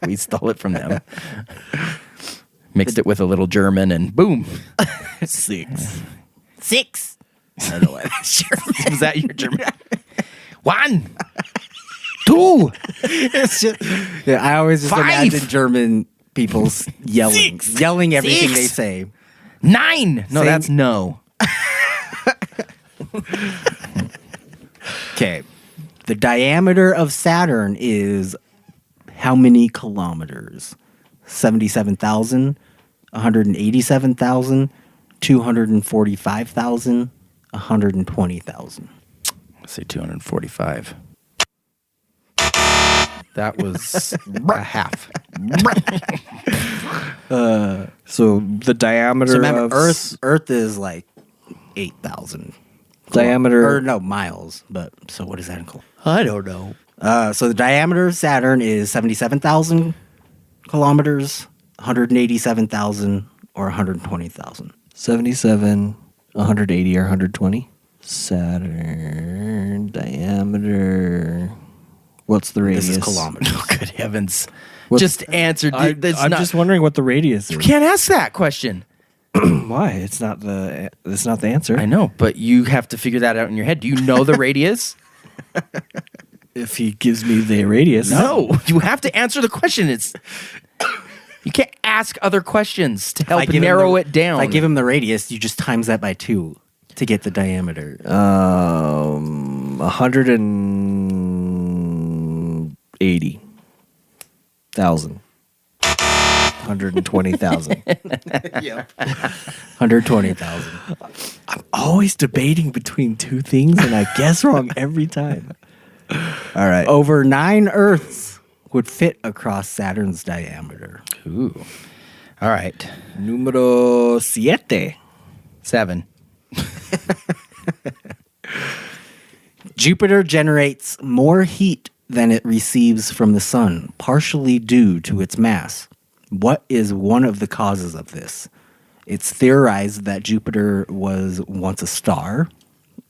Speaker 2: We stole it from them. Mixed it with a little German and boom.
Speaker 3: 6.
Speaker 4: 6.
Speaker 2: I don't know why that's German. Was that your German? 1, 2.
Speaker 4: It's just, yeah, I always just
Speaker 2: 5.
Speaker 4: imagine German people yelling.
Speaker 2: 6.
Speaker 4: Yelling everything
Speaker 2: 6.
Speaker 4: they say.
Speaker 2: 9. No,
Speaker 4: Same.
Speaker 2: that's no.
Speaker 4: Okay. The diameter of Saturn is how many kilometers? 77,000, 187,000, 245,000, 120,000.
Speaker 2: Let's say 245. That was a half.
Speaker 3: So the diameter
Speaker 4: So remember,
Speaker 3: of
Speaker 4: Earth is like 8,000.
Speaker 3: Diameter-
Speaker 4: Or no, miles. But so what is that in kilometers?
Speaker 2: I don't know.
Speaker 4: So the diameter of Saturn is 77,000 kilometers, 187,000, or 120,000.
Speaker 3: 77, 180, or 120. Saturn diameter. What's the radius?
Speaker 4: This is kilometers.
Speaker 2: Oh, good heavens.
Speaker 3: What-
Speaker 2: Just answered.
Speaker 3: I'm just wondering what the radius is.
Speaker 2: You can't ask that question.
Speaker 3: Why? It's not the answer.
Speaker 2: I know, but you have to figure that out in your head. Do you know the radius?
Speaker 3: If he gives me the radius.
Speaker 2: No. You have to answer the question. You can't ask other questions to help narrow it down.
Speaker 4: If I give him the radius, you just times that by 2 to get the diameter.
Speaker 3: 180,000. 120,000.
Speaker 4: 120,000.
Speaker 3: I'm always debating between two things, and I guess wrong every time. All right.
Speaker 4: Over 9 Earths would fit across Saturn's diameter.
Speaker 2: Ooh. All right.
Speaker 3: Numero 7.
Speaker 2: 7.
Speaker 4: Jupiter generates more heat than it receives from the sun, partially due to its mass. What is one of the causes of this? It's theorized that Jupiter was once a star.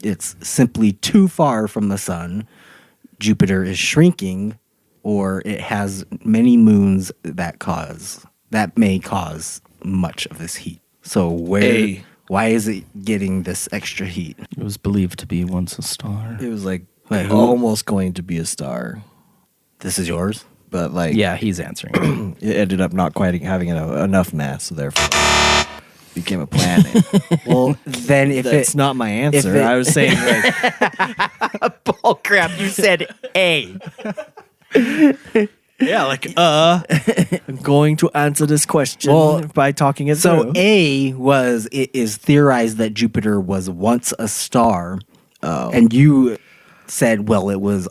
Speaker 4: It's simply too far from the sun. Jupiter is shrinking, or it has many moons that may cause much of this heat. So why is it getting this extra heat?
Speaker 2: It was believed to be once a star.
Speaker 3: It was like
Speaker 4: Wait, who?
Speaker 3: almost going to be a star,
Speaker 4: This is yours?
Speaker 3: but like
Speaker 2: Yeah, he's answering.
Speaker 3: it ended up not quite having enough mass, so therefore became a planet.
Speaker 4: Well, then if
Speaker 3: That's not my answer.
Speaker 4: it-
Speaker 3: I was saying like
Speaker 2: Bull crap. You said A.
Speaker 3: yeah, like I'm going to answer this question by talking it
Speaker 4: So
Speaker 3: through.
Speaker 4: it is theorized that Jupiter was once a star,
Speaker 3: Oh.
Speaker 4: and you said, well, it was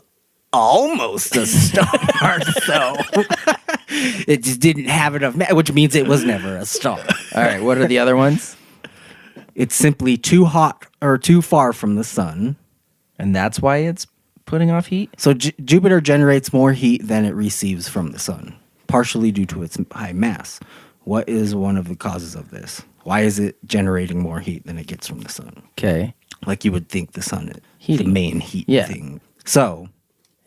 Speaker 4: almost a star, so it just didn't have enough mass, which means it was never a star.
Speaker 2: All right. What are the other ones?
Speaker 4: It's simply too hot or too far from the sun.
Speaker 2: And that's why it's putting off heat?
Speaker 4: So Jupiter generates more heat than it receives from the sun, partially due to its high mass. What is one of the causes of this? Why is it generating more heat than it gets from the sun?
Speaker 2: Okay.
Speaker 4: Like you would think the sun is the
Speaker 2: Heating.
Speaker 4: main heat
Speaker 2: Yeah.
Speaker 4: thing. So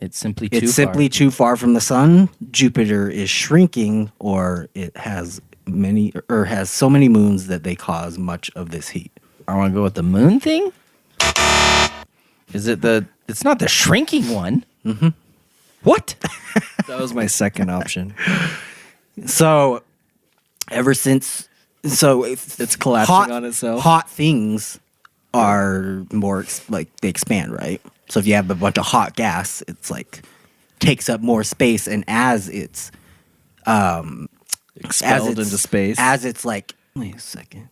Speaker 2: It's simply too
Speaker 4: it's
Speaker 2: far.
Speaker 4: simply too far from the sun. Jupiter is shrinking, or it has so many moons that they cause much of this heat.
Speaker 2: I want to go with the moon thing? Is it it's not the shrinking one. Mm-hmm. What?
Speaker 3: That was my second option.
Speaker 4: So ever since,
Speaker 3: It's collapsing on itself.
Speaker 4: Hot things are more they expand, right? So if you have a bunch of hot gas, it's like takes up more space, and as it's
Speaker 3: Expelled into space.
Speaker 4: as it's like, wait a second,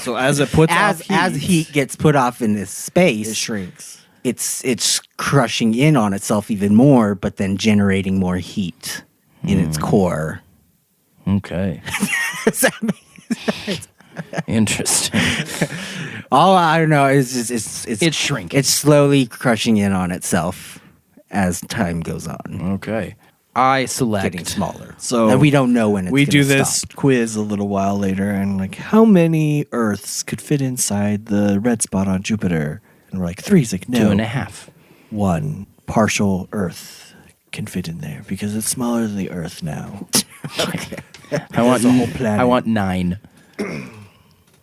Speaker 3: So as it puts
Speaker 4: as
Speaker 3: off heat,
Speaker 4: as heat gets put off in this space,
Speaker 3: it shrinks.
Speaker 4: it's crushing in on itself even more, but then generating more heat in its core.
Speaker 2: Okay.
Speaker 4: Does that make sense?
Speaker 2: Interesting.
Speaker 4: All I don't know is just,
Speaker 2: It's shrinking.
Speaker 4: It's slowly crushing in on itself as time goes on,
Speaker 2: Okay. I select
Speaker 4: getting smaller.
Speaker 3: So
Speaker 4: and we don't know when it's
Speaker 3: we do
Speaker 4: gonna
Speaker 3: this
Speaker 4: stop.
Speaker 3: quiz a little while later, and like, how many Earths could fit inside the red spot on Jupiter? And we're like, 3. He's like, no,
Speaker 2: 2.5.
Speaker 3: 1 partial Earth can fit in there because it's smaller than the Earth now.
Speaker 2: I want
Speaker 3: the whole planet.
Speaker 2: I want 9.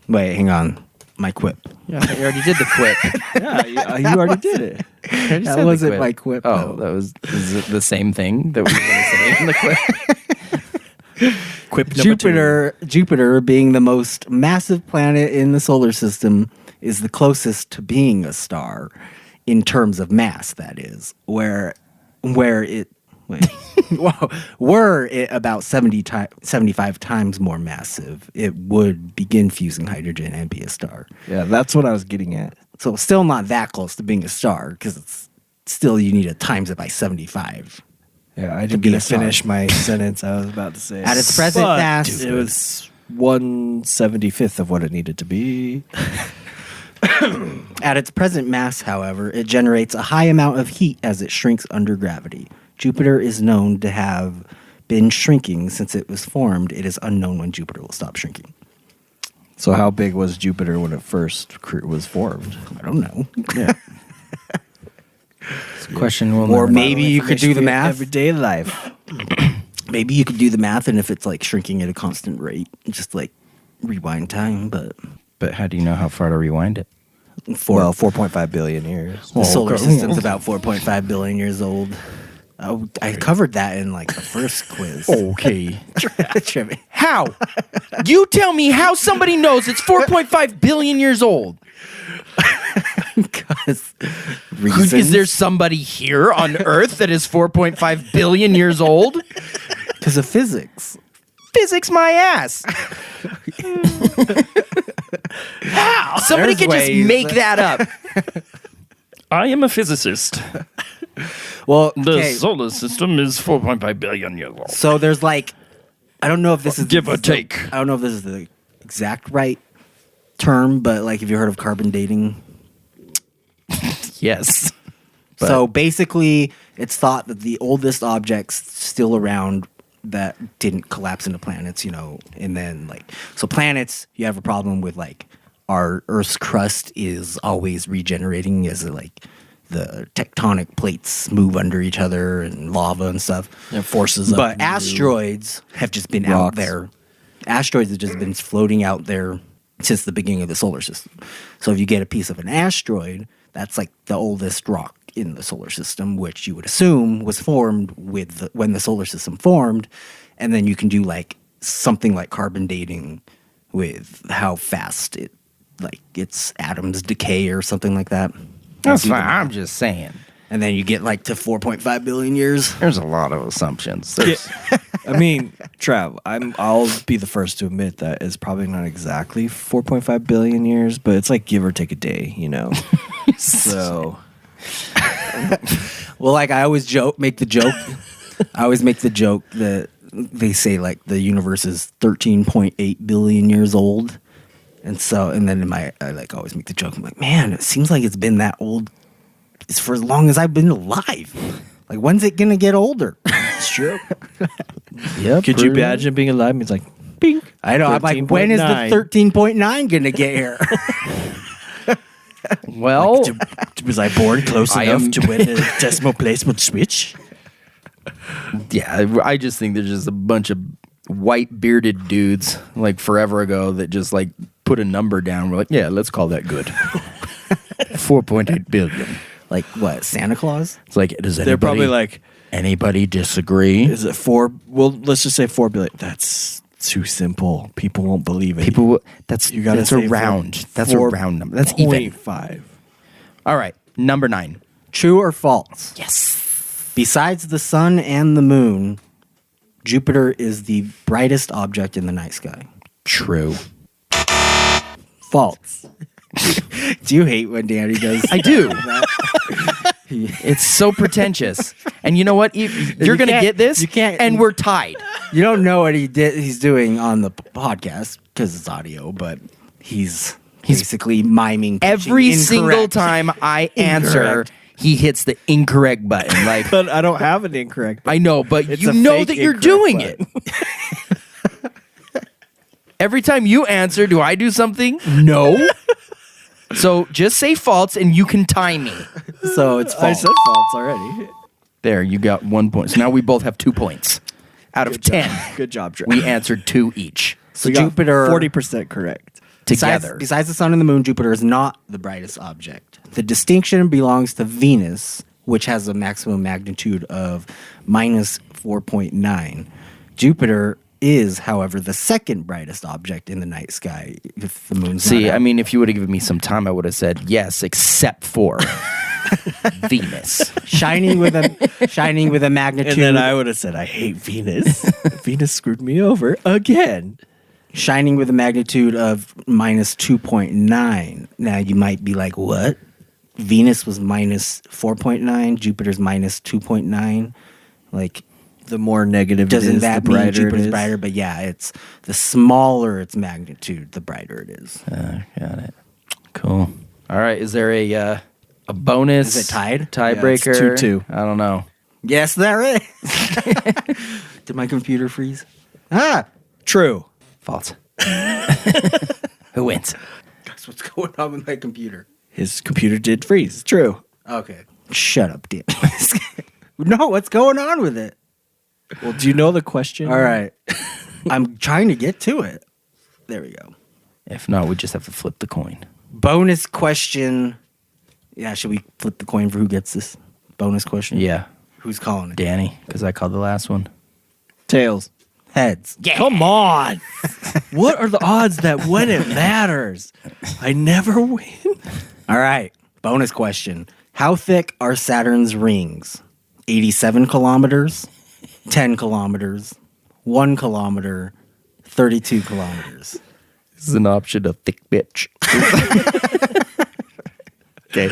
Speaker 4: Wait, hang on. My quip.
Speaker 2: Yeah, I already did the quip.
Speaker 3: Yeah, you already did it.
Speaker 4: That wasn't my quip.
Speaker 2: Oh,
Speaker 4: though.
Speaker 2: is it the same thing that we were going to say in the quip?
Speaker 3: Quip number 2.
Speaker 4: Jupiter, being the most massive planet in the solar system, is the closest to being a star in terms of mass. That is, were it about 75 times more massive, it would begin fusing hydrogen and be a star.
Speaker 3: Yeah, that's what I was getting at.
Speaker 4: So still not that close to being a star, because it's still, you need to times it by 75.
Speaker 3: Yeah, I didn't
Speaker 4: be
Speaker 3: get
Speaker 4: a
Speaker 3: to
Speaker 4: star.
Speaker 3: finish my sentence I was about to say.
Speaker 4: At its present
Speaker 3: But
Speaker 4: mass,
Speaker 3: it was 1/75 of what it needed to be.
Speaker 4: At its present mass, however, it generates a high amount of heat as it shrinks under gravity. Jupiter is known to have been shrinking since it was formed. It is unknown when Jupiter will stop shrinking.
Speaker 3: So how big was Jupiter when it first was formed?
Speaker 4: I don't know.
Speaker 3: Yeah.
Speaker 2: Question will
Speaker 4: Or
Speaker 2: never-
Speaker 4: maybe you could do the math.
Speaker 3: Everyday life.
Speaker 4: Maybe you could do the math, and if it's like shrinking at a constant rate, just like rewind time. But
Speaker 2: But how do you know how far to rewind it?
Speaker 3: Well, 4.5 billion years.
Speaker 4: the solar system's about 4.5 billion years old. I covered that in like the first quiz.
Speaker 2: Okay.
Speaker 4: Trivia.
Speaker 2: How? You tell me how somebody knows it's 4.5 billion years old.
Speaker 4: Because
Speaker 2: Is there somebody here on Earth that is 4.5 billion years old?
Speaker 4: Because of physics.
Speaker 2: Physics my ass. How? Somebody
Speaker 4: There's
Speaker 2: could just
Speaker 4: ways.
Speaker 2: make that up.
Speaker 5: I am a physicist.
Speaker 4: Well,
Speaker 5: The
Speaker 4: okay,
Speaker 5: solar system is 4.5 billion years old.
Speaker 4: so there's like, I don't know if this is
Speaker 5: Give or take.
Speaker 4: I don't know if this is the exact right term, but like, have you heard of carbon dating?
Speaker 2: Yes.
Speaker 4: So basically, it's thought that the oldest objects still around that didn't collapse into planets, and then like, so planets, you have a problem with like our Earth's crust is always regenerating as like the tectonic plates move under each other and lava and stuff.
Speaker 3: It forces up
Speaker 4: But
Speaker 3: new
Speaker 4: asteroids have just been out
Speaker 3: rocks.
Speaker 4: there. Asteroids have just been floating out there since the beginning of the solar system. So if you get a piece of an asteroid, that's like the oldest rock in the solar system, which you would assume was formed with when the solar system formed. And then you can do like something like carbon dating with how fast its atoms decay or something like that.
Speaker 2: That's fine. I'm just saying.
Speaker 4: And then you get like to 4.5 billion years.
Speaker 2: There's a lot of assumptions. There's-
Speaker 3: I mean, Trav, I'll be the first to admit that it's probably not exactly 4.5 billion years, but it's like give or take a day, So
Speaker 4: Well, like I always make the joke that they say like the universe is 13.8 billion years old. And then I like always make the joke. I'm like, man, it seems like it's been that old. It's for as long as I've been alive. Like, when's it gonna get older?
Speaker 3: it's true.
Speaker 2: yeah.
Speaker 3: Could you imagine being alive? And it's like, bing.
Speaker 4: I know. I'm like, when is the 13.9 gonna get here?
Speaker 2: Well,
Speaker 3: Was I born close
Speaker 2: I
Speaker 3: enough
Speaker 2: am-
Speaker 3: to when the decimal place would switch?
Speaker 2: yeah, I just think there's just a bunch of white bearded dudes like forever ago that just like put a number down. We're like, yeah, let's call that good. 4.8 billion.
Speaker 4: Like what? Santa Claus?
Speaker 2: It's like, does
Speaker 3: They're probably
Speaker 2: anybody
Speaker 3: like,
Speaker 2: anybody disagree?
Speaker 3: is it 4? Well, let's just say 4 billion. That's too simple. People won't believe it.
Speaker 2: People, that's
Speaker 3: You gotta
Speaker 2: that's
Speaker 3: say
Speaker 2: a round. That's a round number. That's even.
Speaker 3: 0.5.
Speaker 2: All right, number 9.
Speaker 4: True or false?
Speaker 2: Yes.
Speaker 4: Besides the sun and the moon, Jupiter is the brightest object in the night sky.
Speaker 2: True.
Speaker 4: False. Do you hate when Danny does?
Speaker 2: I do. It's so pretentious. And you know what? You're going to
Speaker 4: can't-
Speaker 2: get this,
Speaker 4: you can't-
Speaker 2: and we're tied.
Speaker 4: You don't know what he's doing on the podcast because it's audio, but he's basically miming
Speaker 2: Every
Speaker 4: pitching
Speaker 2: single
Speaker 4: incorrect.
Speaker 2: time I answer,
Speaker 4: Incorrect.
Speaker 2: he hits the incorrect button. Like,
Speaker 3: But I don't have an incorrect.
Speaker 2: I know, but
Speaker 3: It's
Speaker 2: you
Speaker 3: a
Speaker 2: know
Speaker 3: fake
Speaker 2: that you're
Speaker 3: incorrect
Speaker 2: doing
Speaker 3: button.
Speaker 2: it. Every time you answer, do I do something? No. So just say false and you can tie me.
Speaker 4: So it's
Speaker 3: I
Speaker 4: false.
Speaker 3: said false already.
Speaker 2: There, you got 1 point. So now we both have 2 points out of 10.
Speaker 3: Good job, Trey.
Speaker 2: We answered 2 each
Speaker 4: So
Speaker 3: We got
Speaker 4: Jupiter
Speaker 3: 40% correct.
Speaker 2: together.
Speaker 4: Besides the sun and the moon, Jupiter is not the brightest object. The distinction belongs to Venus, which has a maximum magnitude of minus 4.9. Jupiter is, however, the second brightest object in the night sky if the moon's
Speaker 2: See,
Speaker 4: not out.
Speaker 2: I mean, if you would have given me some time, I would have said yes, except for Venus.
Speaker 4: shining with a magnitude
Speaker 3: And then I would have said, I hate Venus. Venus screwed me over again.
Speaker 4: shining with a magnitude of minus 2.9. Now you might be like, what? Venus was minus 4.9, Jupiter's minus 2.9. Like,
Speaker 3: The more negative it
Speaker 4: doesn't
Speaker 3: is,
Speaker 4: that
Speaker 3: the
Speaker 4: mean
Speaker 3: brighter it
Speaker 4: Jupiter's
Speaker 3: is.
Speaker 4: brighter? But yeah, it's the smaller its magnitude, the brighter it is.
Speaker 2: Got it. Cool. All right. Is there a bonus?
Speaker 4: Is it tied?
Speaker 2: Tiebreaker?
Speaker 3: Yeah, it's 2-2.
Speaker 2: I don't know.
Speaker 4: Yes, there is. Did my computer freeze?
Speaker 3: True.
Speaker 2: False. Who wins?
Speaker 4: That's what's going on with my computer.
Speaker 3: His computer did freeze. True.
Speaker 4: Okay. Shut up, Dan. No, what's going on with it?
Speaker 3: Well, do you know the question?
Speaker 4: All right. I'm trying to get to it. There we go.
Speaker 2: If not, we just have to flip the coin.
Speaker 4: Bonus question. Yeah, should we flip the coin for who gets this? Bonus question?
Speaker 2: Yeah.
Speaker 4: Who's calling it?
Speaker 2: Danny, because I called the last one.
Speaker 3: Tails.
Speaker 4: Heads.
Speaker 3: Come on. What are the odds that when it matters, I never win?
Speaker 4: All right. Bonus question. How thick are Saturn's rings? 87 kilometers, 10 kilometers, 1 kilometer, 32 kilometers.
Speaker 2: This is an option of thick bitch. Okay.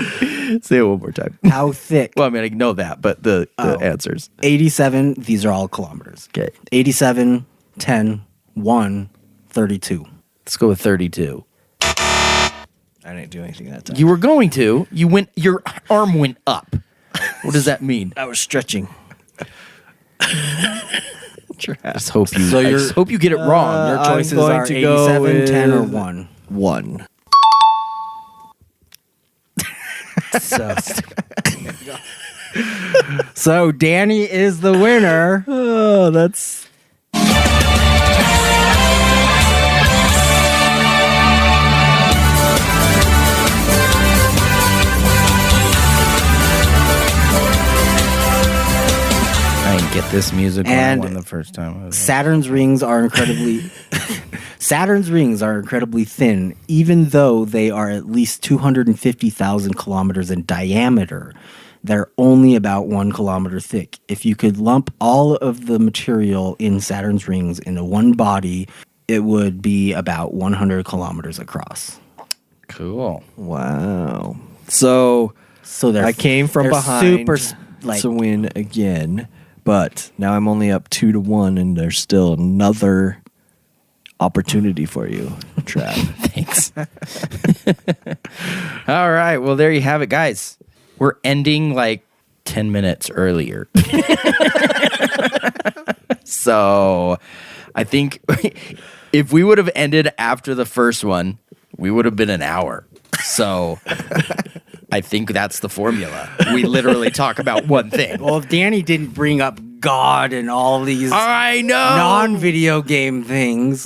Speaker 2: Say it one more time.
Speaker 4: How thick?
Speaker 2: Well, I mean, I know that, but the answers.
Speaker 4: 87, these are all kilometers.
Speaker 2: Okay.
Speaker 4: 87, 10, 1, 32.
Speaker 2: Let's go with 32.
Speaker 3: I didn't do anything that time.
Speaker 2: You were going to. You went. Your arm went up. What does that mean?
Speaker 3: I was stretching.
Speaker 2: I just hope you.
Speaker 4: So
Speaker 2: I
Speaker 4: you're-
Speaker 2: just hope you get it wrong.
Speaker 4: Your
Speaker 3: I'm
Speaker 4: choices
Speaker 3: going
Speaker 4: are
Speaker 3: to go
Speaker 4: 87, 10, or
Speaker 3: with-
Speaker 4: 1.
Speaker 3: 1.
Speaker 2: So
Speaker 4: So Danny is the winner.
Speaker 3: Oh, that's...
Speaker 2: I didn't get this music when
Speaker 4: And
Speaker 2: I won the first time.
Speaker 4: Saturn's rings are incredibly thin, even though they are at least 250,000 kilometers in diameter. They're only about 1 kilometer thick. If you could lump all of the material in Saturn's rings into one body, it would be about 100 kilometers across.
Speaker 2: Cool.
Speaker 3: Wow. So
Speaker 4: So
Speaker 3: I came from
Speaker 4: they're
Speaker 3: behind
Speaker 4: super like
Speaker 3: to win again, but now I'm only up 2-1, and there's still another opportunity for you, Trav.
Speaker 2: Thanks. All right. Well, there you have it, guys. We're ending like 10 minutes earlier. So I think if we would have ended after the first one, we would have been an hour. So I think that's the formula. We literally talk about one thing.
Speaker 4: well, if Danny didn't bring up God and all these
Speaker 2: I know.
Speaker 4: non-video game things.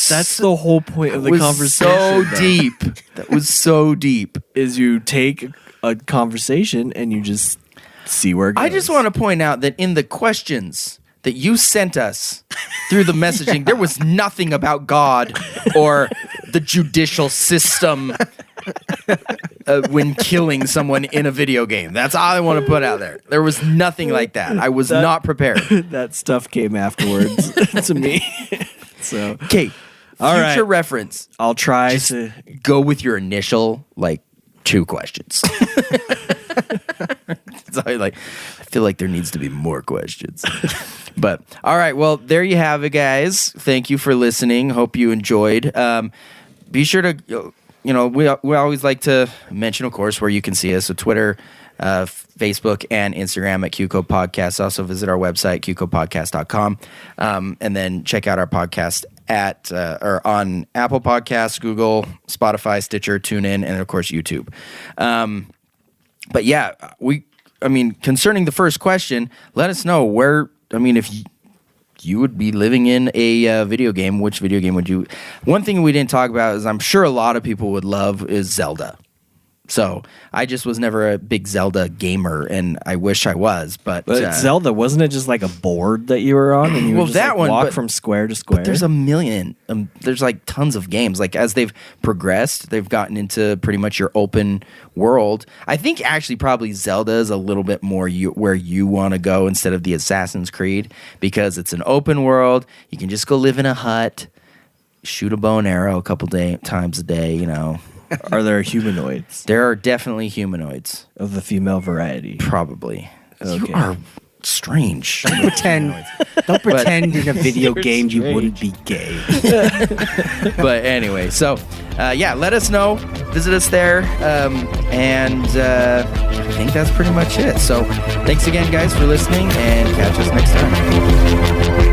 Speaker 3: That's the whole point of the
Speaker 2: was
Speaker 3: conversation.
Speaker 2: so
Speaker 3: though,
Speaker 2: deep. That was so deep.
Speaker 3: is you take a conversation and you just see where it goes.
Speaker 2: I just want to point out that in the questions that you sent us through the messaging, there was nothing about God or the judicial system when killing someone in a video game. That's all I want to put out there. There was nothing like that. I was not prepared.
Speaker 3: that stuff came afterwards to me. So
Speaker 2: Okay,
Speaker 3: All
Speaker 2: future
Speaker 3: right.
Speaker 2: reference.
Speaker 3: I'll try to.
Speaker 2: Go with your initial, like, 2 questions. So I feel like there needs to be more questions. But all right, well, there you have it, guys. Thank you for listening. Hope you enjoyed. Be sure to, we always like to mention, of course, where you can see us. So Twitter, Facebook, and Instagram at QCO Podcast. Also visit our website, QCOpodcast.com. And then check out our podcast or on Apple Podcasts, Google, Spotify, Stitcher, TuneIn, and of course YouTube. But yeah, concerning the first question, let us know if you would be living in a video game, which video game would you? One thing we didn't talk about is I'm sure a lot of people would love is Zelda. So I just was never a big Zelda gamer, and I wish I was. But
Speaker 3: Zelda, wasn't it just like a board that you were on, and you would just walk from square to square?
Speaker 2: But there's a million. There's like tons of games. Like as they've progressed, they've gotten into pretty much your open world. I think actually probably Zelda is a little bit more where you want to go instead of the Assassin's Creed, because it's an open world. You can just go live in a hut, shoot a bow and arrow a couple times a day.
Speaker 3: Are there humanoids?
Speaker 2: There are definitely humanoids.
Speaker 3: Of the female variety?
Speaker 2: Probably.
Speaker 3: Okay.
Speaker 2: You are strange.
Speaker 4: Don't pretend in a video game you wouldn't be gay.
Speaker 2: But anyway, so let us know. Visit us there. And I think that's pretty much it. So thanks again, guys, for listening, and catch us next time.